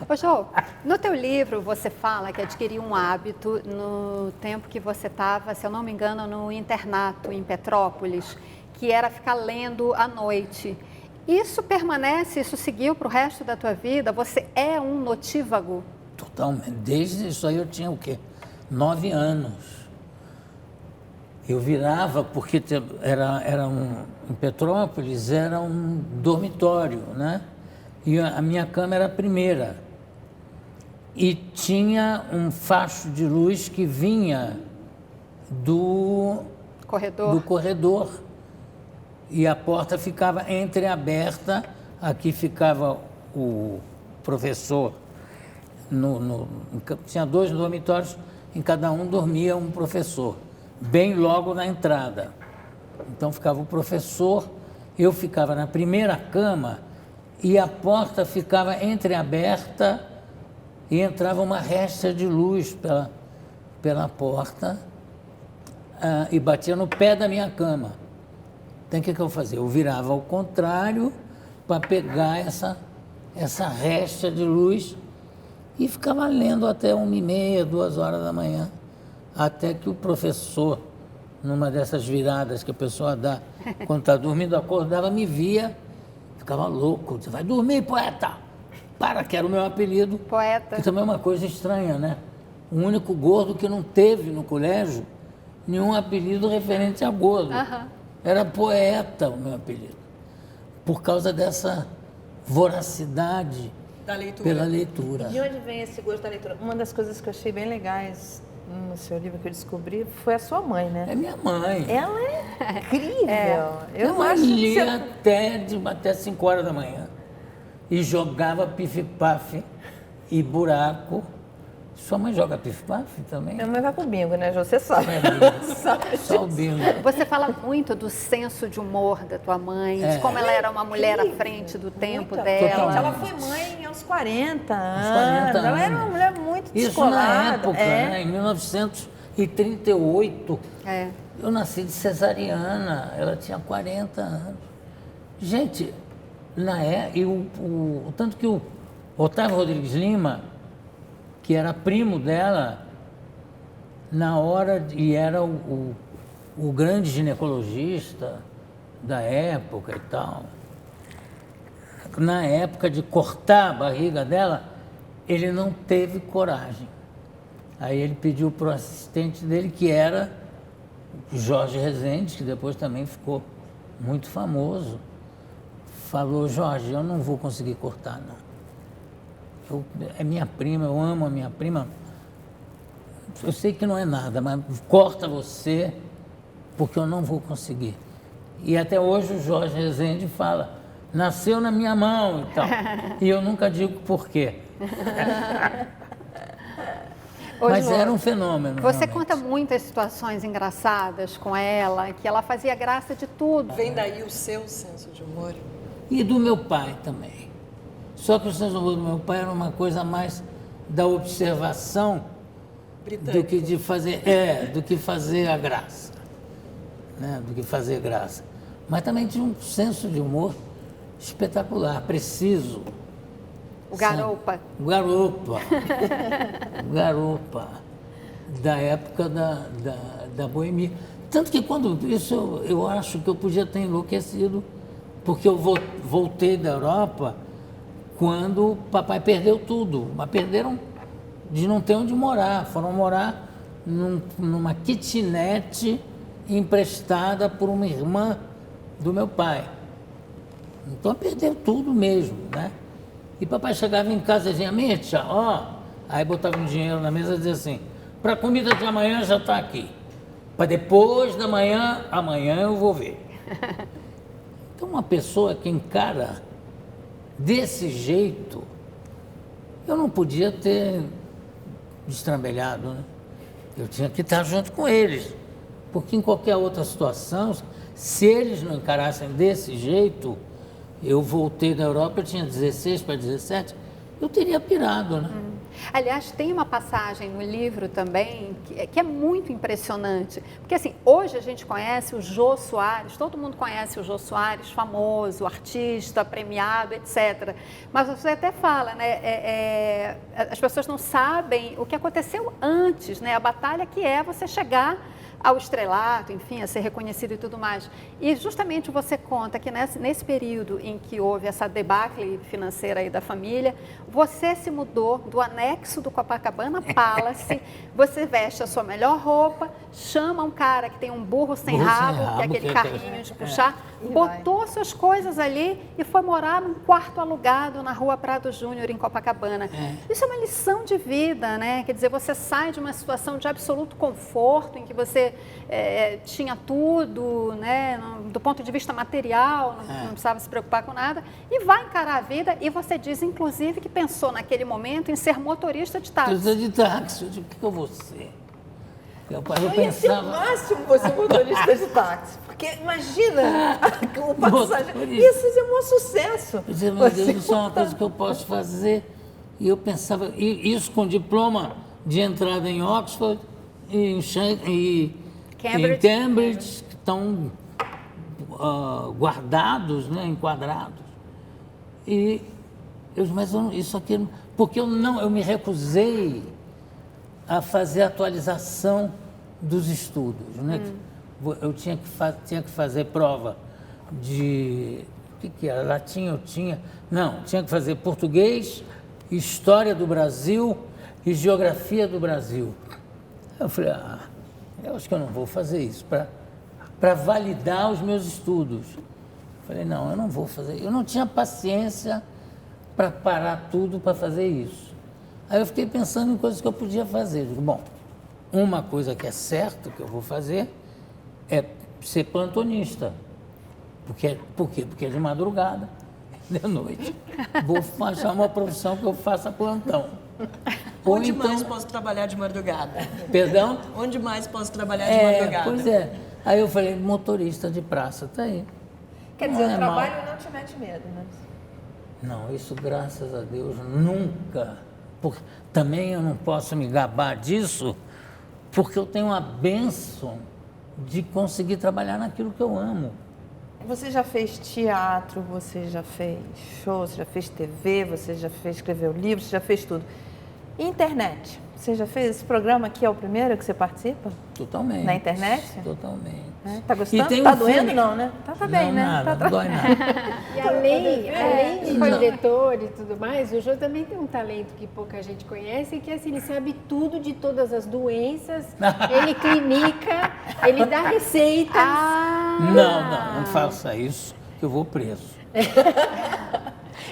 Ô, Jô, no teu livro você fala que adquiriu um hábito no tempo que você estava, se eu não me engano, no internato em Petrópolis, que era ficar lendo à noite. Isso permanece, isso seguiu para o resto da tua vida? Você é um notívago? Totalmente. Desde isso aí eu tinha o quê? 9 anos. Eu virava, porque em Petrópolis era um dormitório, né? E a minha cama era a primeira. E tinha um facho de luz que vinha do corredor. E a porta ficava entreaberta, aqui ficava o professor, tinha 2 dormitórios, em cada um dormia um professor, bem logo na entrada. Então ficava o professor, eu ficava na primeira cama e a porta ficava entreaberta e entrava uma réstia de luz pela porta e batia no pé da minha cama. Então, o que eu fazia? Eu virava ao contrário para pegar essa réstia de luz e ficava lendo até 1h30, 2 horas da manhã, até que o professor, numa dessas viradas que a pessoa dá quando está dormindo, acordava, me via, ficava louco. Você vai dormir, poeta? Para, que era o meu apelido. Poeta. Que também é uma coisa estranha, né? O único gordo que não teve no colégio nenhum apelido referente a gordo. Era poeta o meu apelido, por causa dessa voracidade Da leitura. pela leitura. De onde vem esse gosto da leitura? Uma das coisas que eu achei bem legais no seu livro que eu descobri foi a sua mãe, né? É minha mãe. Ela é incrível. Eu Eu acho que lia você... até 5 horas da manhã e jogava pife-pafe e buraco. Sua mãe joga pife-pafe também? Minha mãe vai pro bingo, né, Jô? Você sabe. Sabe Só o bingo. Você fala muito do senso de humor da tua mãe, de como ela era uma mulher à frente do tempo Muito. dela. Ela foi mãe aos 40 anos. 40 Ela era uma anos. mulher muito Isso descolada. na época, é. né, em 1938, É. eu nasci de cesariana, ela tinha 40 anos. Gente, tanto que o Otávio Rodrigues Lima, que era primo dela, e era o grande ginecologista da época e tal. Na época de cortar a barriga dela, ele não teve coragem. Aí ele pediu para o assistente dele, que era Jorge Rezende, que depois também ficou muito famoso. Falou: Jorge, eu não vou conseguir cortar, não. É minha prima, eu amo a minha prima. Eu sei que não é nada, mas corta você, porque eu não vou conseguir. E até hoje o Jorge Rezende fala: nasceu na minha mão e tal. E eu nunca digo por quê. Mas Lu, era um fenômeno. Você realmente. conta muitas situações engraçadas com ela, que ela fazia graça de tudo. Vem daí o seu senso de humor? E do meu pai também. Só que o senso de humor do meu pai era uma coisa mais da observação do que de fazer, do que fazer a graça, né? Do que fazer graça. Mas também tinha um senso de humor espetacular, preciso. O Garopa. O Garopa. O Garopa. Da época da boemia. Tanto que quando isso eu acho que eu podia ter enlouquecido, porque eu voltei da Europa quando o papai perdeu tudo. Mas perderam de não ter onde morar. Foram morar numa kitnet emprestada por uma irmã do meu pai. Então perdeu tudo mesmo, né? E papai chegava em casa e dizia: Mítia, ó. Aí botava um dinheiro na mesa e dizia assim: para a comida de amanhã já está aqui. Para depois da manhã, amanhã eu vou ver. Então uma pessoa que encara desse jeito, eu não podia ter destrambelhado, né? Eu tinha que estar junto com eles. Porque em qualquer outra situação, se eles não encarassem desse jeito, eu voltei da Europa, eu tinha 16 para 17, eu teria pirado, né? Aliás, tem uma passagem no livro também que é muito impressionante. Porque assim, hoje a gente conhece o Jô Soares, todo mundo conhece o Jô Soares, famoso, artista, premiado, etc. Mas você até fala, né? As pessoas não sabem o que aconteceu antes, né? A batalha que é você chegar ao estrelato, enfim, a ser reconhecido e tudo mais. E justamente você conta que nesse período em que houve essa debacle financeira aí da família, você se mudou do anexo do Copacabana Palace, você veste a sua melhor roupa, chama um cara que tem um burro sem rabo, que é aquele carrinho de puxar, botou suas coisas ali e foi morar num quarto alugado na Rua Prado Júnior, em Copacabana. Isso é uma lição de vida, né? Quer dizer, você sai de uma situação de absoluto conforto, em que você tinha tudo, né? Do ponto de vista material, não precisava se preocupar com nada, e vai encarar a vida. E você diz, inclusive, que pensou naquele momento em ser motorista de táxi. Motorista de táxi, eu digo: o que eu vou ser? Eu Ia ser o pensava... máximo você motorista de táxi. Porque imagina o passageiro. Isso é um sucesso. Eu dizia: meu Deus, isso é uma coisa que eu posso fazer. E eu pensava, isso com diploma de entrada em Oxford e em Cambridge, que estão guardados, né, enquadrados. E eu disse: mas isso aqui... Porque eu me recusei a fazer a atualização dos estudos, né? Eu tinha que fazer prova de... O que era? Latim eu tinha... Não, tinha que fazer português, história do Brasil e geografia do Brasil. Eu falei: eu acho que eu não vou fazer isso para validar os meus estudos. Eu falei: não, eu não vou fazer. Eu não tinha paciência para parar tudo para fazer isso. Aí eu fiquei pensando em coisas que eu podia fazer. Digo, bom, uma coisa que é certa que eu vou fazer é ser plantonista. Por quê? Porque é de madrugada, de noite. Vou achar uma profissão que eu faça plantão. Ou Onde então, mais posso trabalhar de madrugada? perdão? Onde mais posso trabalhar de madrugada? Pois é. Aí eu falei, motorista de praça, tá aí. Quer Não dizer, é o mal. trabalho não te mete medo, né? Não, isso graças a Deus nunca. Também eu não posso me gabar disso, porque eu tenho a bênção de conseguir trabalhar naquilo que eu amo. Você já fez teatro, você já fez show, você já fez TV, você já escreveu livros, você já fez tudo. E internet? Você já fez esse programa aqui, é o primeiro que você participa? Totalmente. Na internet? Totalmente. É? Tá gostando? E tem Tá um doendo filme- não, né? Tá bem, não, né? Nada, Tá não dói nada. E além de Não. diretor e tudo mais, o Jô também tem um talento que pouca gente conhece, que é assim, ele sabe tudo de todas as doenças, ele clinica, ele dá receitas. Não faça isso, que eu vou preso.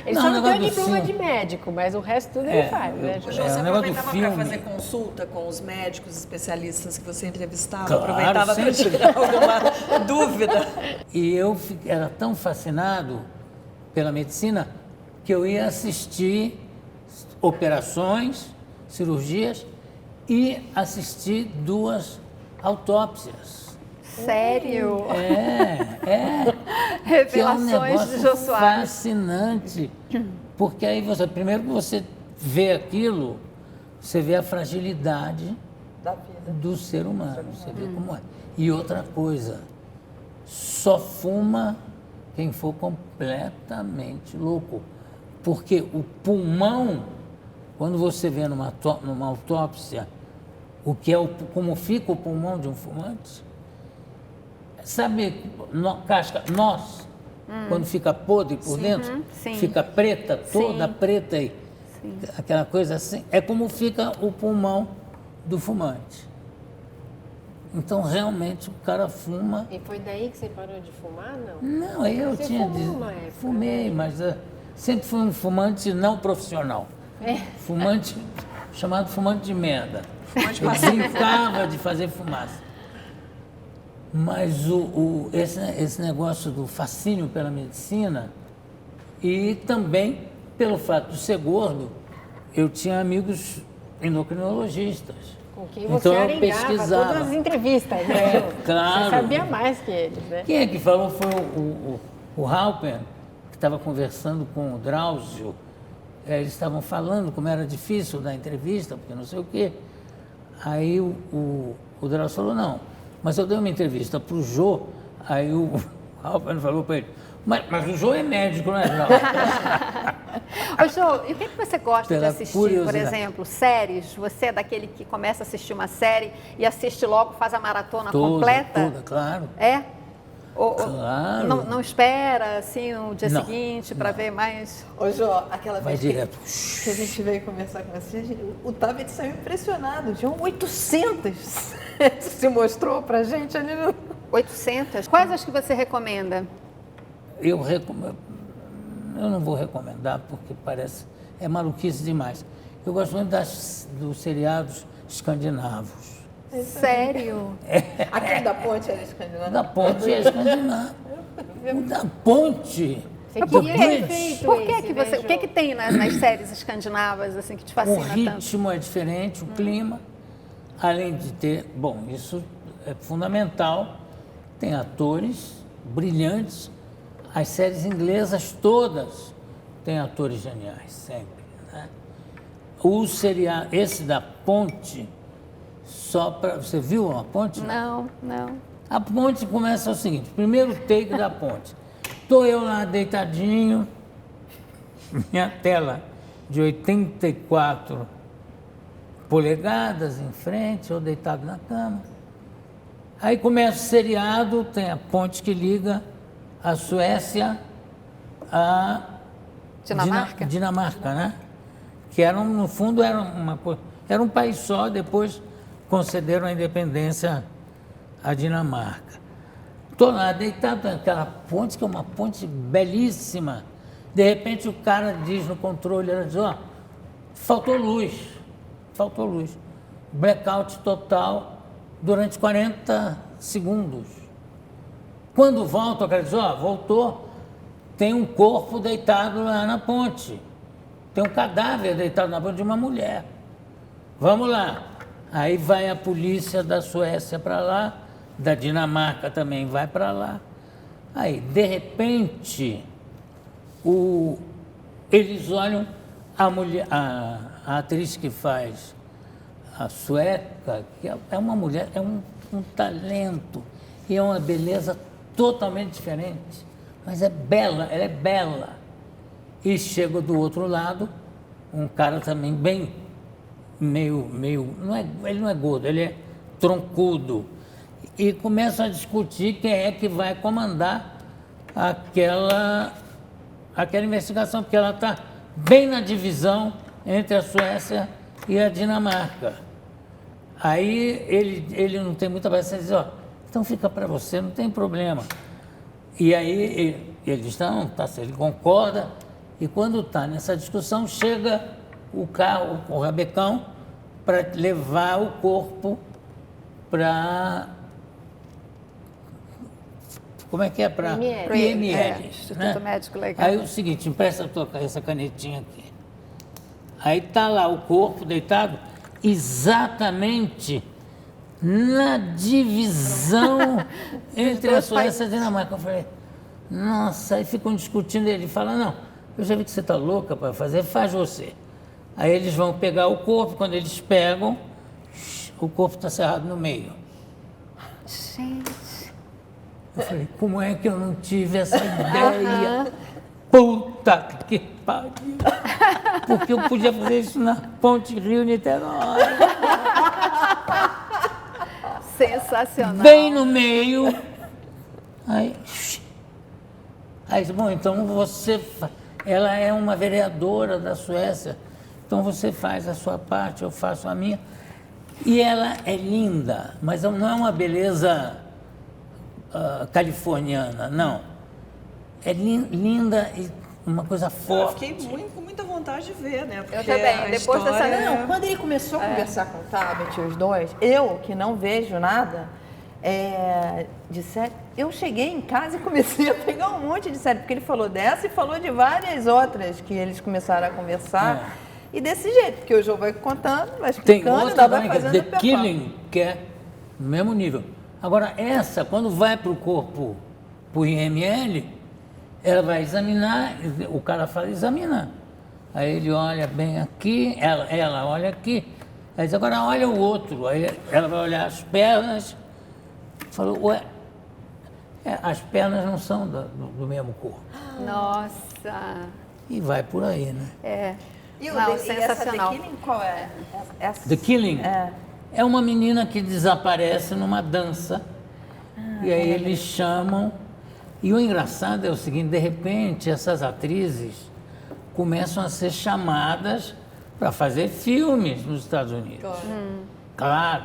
Ele Não, só o não tem o negócio do diploma filme- de médico, mas o resto tudo ele faz, né, Jô? Jô, É, você o negócio do aproveitava para filme. fazer consulta com os médicos especialistas que você entrevistava? Claro, Aproveitava para sempre. tirar alguma dúvida? E eu era tão fascinado pela medicina que eu ia assistir operações, cirurgias e assistir 2 autópsias. Sério? Que é um Revelações de Jô Soares. fascinante. Porque aí primeiro que você vê aquilo, você vê a fragilidade Da vida. do ser humano, você vê como é. E outra coisa, só fuma quem for completamente louco. Porque o pulmão, quando você vê numa autópsia, como fica o pulmão de um fumante, sabe, quando fica podre por dentro, sim. fica preta, toda preta aí, aquela coisa assim, é como fica o pulmão do fumante. Então, realmente, o cara fuma. E foi daí que você parou de fumar, não? Não, aí eu Você tinha. fumou uma época, Fumei, mas sempre fui um fumante não profissional. Fumante, chamado fumante de merda. Eu brincava de fazer fumaça. Mas esse negócio do fascínio pela medicina e também pelo fato de ser gordo, eu tinha amigos endocrinologistas. Com quem Então você eu arengava pesquisava. todas as entrevistas, né, Jô? Claro. Você sabia mais que eles, né? Quem é que falou foi o Halper, que estava conversando com o Drauzio. Eles estavam falando como era difícil dar entrevista, porque não sei o quê. Aí o Drauzio falou, não, mas eu dei uma entrevista para o Jô, aí o Halper falou para ele, mas o Jô é médico, não é, Drauzio? Ô, Jô, e o que você gosta de Pela assistir, por curiosidade. exemplo? Séries? Você é daquele que começa a assistir uma série e assiste logo, faz a maratona completa? Toda, claro. É? Claro. Não espera, assim, o dia Não, seguinte para ver mais... Ô, Jô, aquela Vai vez direto. que a gente veio conversar com você, o Tabet saiu impressionado. Tinham 800. Se mostrou pra gente ali no... 800? Quais as que você recomenda? Eu não vou recomendar porque é maluquice demais. Eu gosto muito dos seriados escandinavos. Sério? Aquele da ponte era escandinavo. Da Ponte é escandinavo. O da Ponte. Você Mas queria por ter quê? feito Por que esse, que né, você... O Jô? que tem nas séries escandinavas, assim, que te O fascina tanto? ritmo é diferente, o clima, além de ter... Bom, isso é fundamental. Tem atores brilhantes. As séries inglesas todas têm atores geniais, sempre. Né? Esse da Ponte, só para... Você viu a Ponte? Não. A Ponte começa o seguinte, primeiro take da Ponte. Estou eu lá deitadinho, minha tela de 84 polegadas em frente, eu deitado na cama. Aí começa o seriado, tem a ponte que liga a Suécia a Dinamarca? Dinamarca, né? Que no fundo era um país só, depois concederam a independência à Dinamarca. Estou lá deitado naquela ponte, que é uma ponte belíssima, De repente o cara diz no controle, ela diz, ó, faltou luz. Blackout total durante 40 segundos. Quando volta, o cara diz, ó, voltou, tem um corpo deitado lá na ponte. Tem um cadáver deitado na ponte de uma mulher. Vamos lá. Aí vai a polícia da Suécia para lá, da Dinamarca também vai para lá. Aí, de repente, eles olham a mulher, a atriz que faz a sueca, que é uma mulher, é um talento e é uma beleza totalmente diferente, mas é bela, ela é bela. E chega do outro lado um cara também bem meio ele não é gordo, ele é troncudo. E começam a discutir quem é que vai comandar aquela investigação, porque ela está bem na divisão entre a Suécia e a Dinamarca. Aí ele não tem muita paciência, ele diz, ó, então fica para você, não tem problema. E aí ele diz, não, tá certo, ele concorda, e quando está nessa discussão, chega o carro, o rabecão, para levar o corpo para... Como é que é? Para IML. Instituto Médico Legal. Aí é o seguinte, empresta essa canetinha aqui. Aí está lá o corpo deitado exatamente na divisão entre a Suécia e a Dinamarca. Eu falei, nossa, aí ficam discutindo, ele fala, não, eu já vi que você está louca para fazer, faz você. Aí eles vão pegar o corpo, quando eles pegam, o corpo está cerrado no meio. Gente. Eu falei, como é que eu não tive essa ideia? Puta que pariu! Porque eu podia fazer isso na Ponte Rio-Niterói. Sensacional. Bem no meio. Aí, bom, então ela é uma vereadora da Suécia, então você faz a sua parte, eu faço a minha. E ela é linda, mas não é uma beleza californiana, não. É linda e uma coisa forte. Eu fiquei com muita vontade de ver, né? Eu também. Depois dessa... Não, quando ele começou a conversar com o Tabet, os dois, eu, que não vejo nada de série, eu cheguei em casa e comecei a pegar um monte de série, porque ele falou dessa e falou de várias outras que eles começaram a conversar. E desse jeito, porque o jogo vai contando, vai explicando, tem outra vai também, que é fazendo The Killing, que é no mesmo nível. Agora, essa, quando vai para o corpo, para o IML, ela vai examinar, o cara fala, examina. Aí ele olha bem aqui, ela olha aqui, aí diz, agora olha o outro. Aí ela vai olhar as pernas, falou, ué, as pernas não são do mesmo corpo. Nossa. E vai por aí, né? E Não, essa sensacional. The Killing, qual é? The Killing é uma menina que desaparece numa dança, e aí eles chamam. E o engraçado é o seguinte, de repente essas atrizes começam a ser chamadas para fazer filmes nos Estados Unidos. Claro.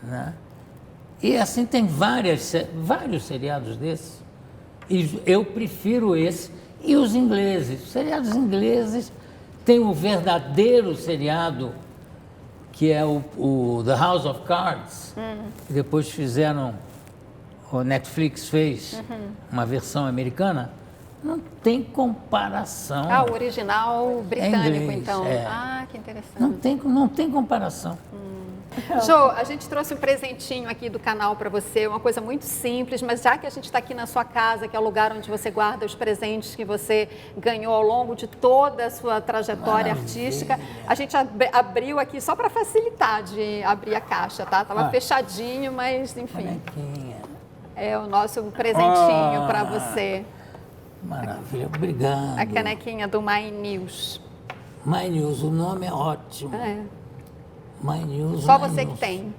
Né? E assim tem vários seriados desses. E eu prefiro esse. E os ingleses. Os seriados ingleses têm o verdadeiro seriado, que é o The House of Cards, que depois fizeram, o Netflix fez uma versão americana, não tem comparação. O original britânico, inglês, então. Que interessante. Não tem comparação. Jo, a gente trouxe um presentinho aqui do canal para você, uma coisa muito simples, mas já que a gente está aqui na sua casa, que é o lugar onde você guarda os presentes que você ganhou ao longo de toda a sua trajetória artística, a gente abriu aqui só para facilitar de abrir a caixa, tá? Tava fechadinho, mas enfim. Canequinha. É o nosso presentinho para você. Maravilha, obrigado. A canequinha do My News. My News, o nome é ótimo. My News. Só você que tem.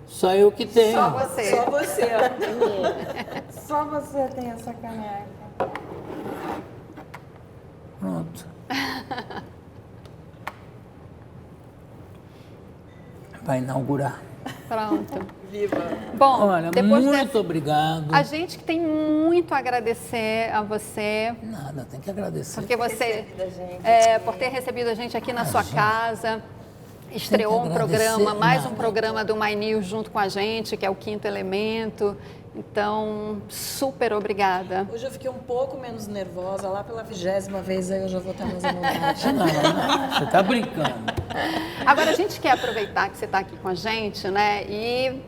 Só eu que tenho. Só você. Só você. Só você tem essa caneca. Pronto. Vai inaugurar. Pronto. Viva! Bom, Olha, depois muito obrigado. a gente que tem muito a agradecer a você, Nada, tem que agradecer. porque você, recebido a gente por ter recebido a gente aqui na sua casa, estreou um agradecer programa, mais um nada. programa do My News junto com a gente, que é o Quinto Elemento. Então, super obrigada. Hoje eu fiquei um pouco menos nervosa, lá pela 20ª vez aí eu já vou estar mais à vontade. Não, você está brincando. Agora, a gente quer aproveitar que você está aqui com a gente, né? E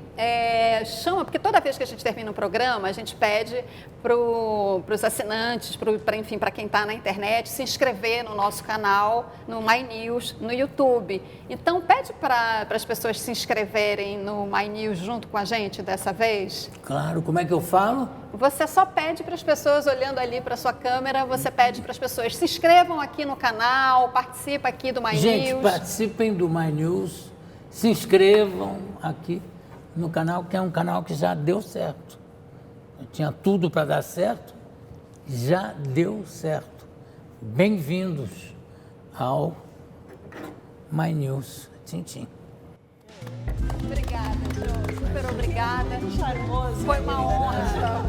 chama, porque toda vez que a gente termina um programa, a gente pede para os assinantes, enfim, para quem está na internet, se inscrever no nosso canal, no My News, no YouTube. Então, pede para as pessoas se inscreverem no My News junto com a gente dessa vez. Claro, como é que eu falo? Você só pede para as pessoas, olhando ali para a sua câmera, você pede para as pessoas se inscrevam aqui no canal, participa aqui do My Gente, News. participem do My News, se inscrevam aqui no canal, que é um canal que já deu certo. Eu tinha tudo para dar certo, já deu certo. Bem-vindos ao My News. Tchim, tchim. Obrigada, Jo. Super obrigada. Charmoso. Foi uma honra.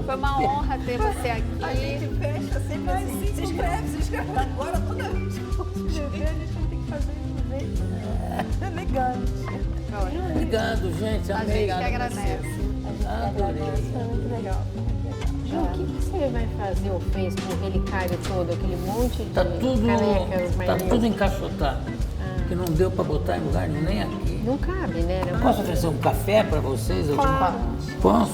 Foi uma honra ter você aqui. A gente fecha sempre assim. Se inscreve. Agora toda vez que for se inscrever, a gente tem que fazer isso mesmo. É legal. Obrigado, gente. A Amei. gente que agradece. Adorei. Foi muito legal. Ju, o que você vai fazer ou fez com o relicário todo, aquele monte de Tá tudo, canecas, tá mas tudo encaixotado. Que não deu para botar em lugar nenhum, nem aqui. não cabe, né? Posso oferecer um café para vocês? Claro. Posso?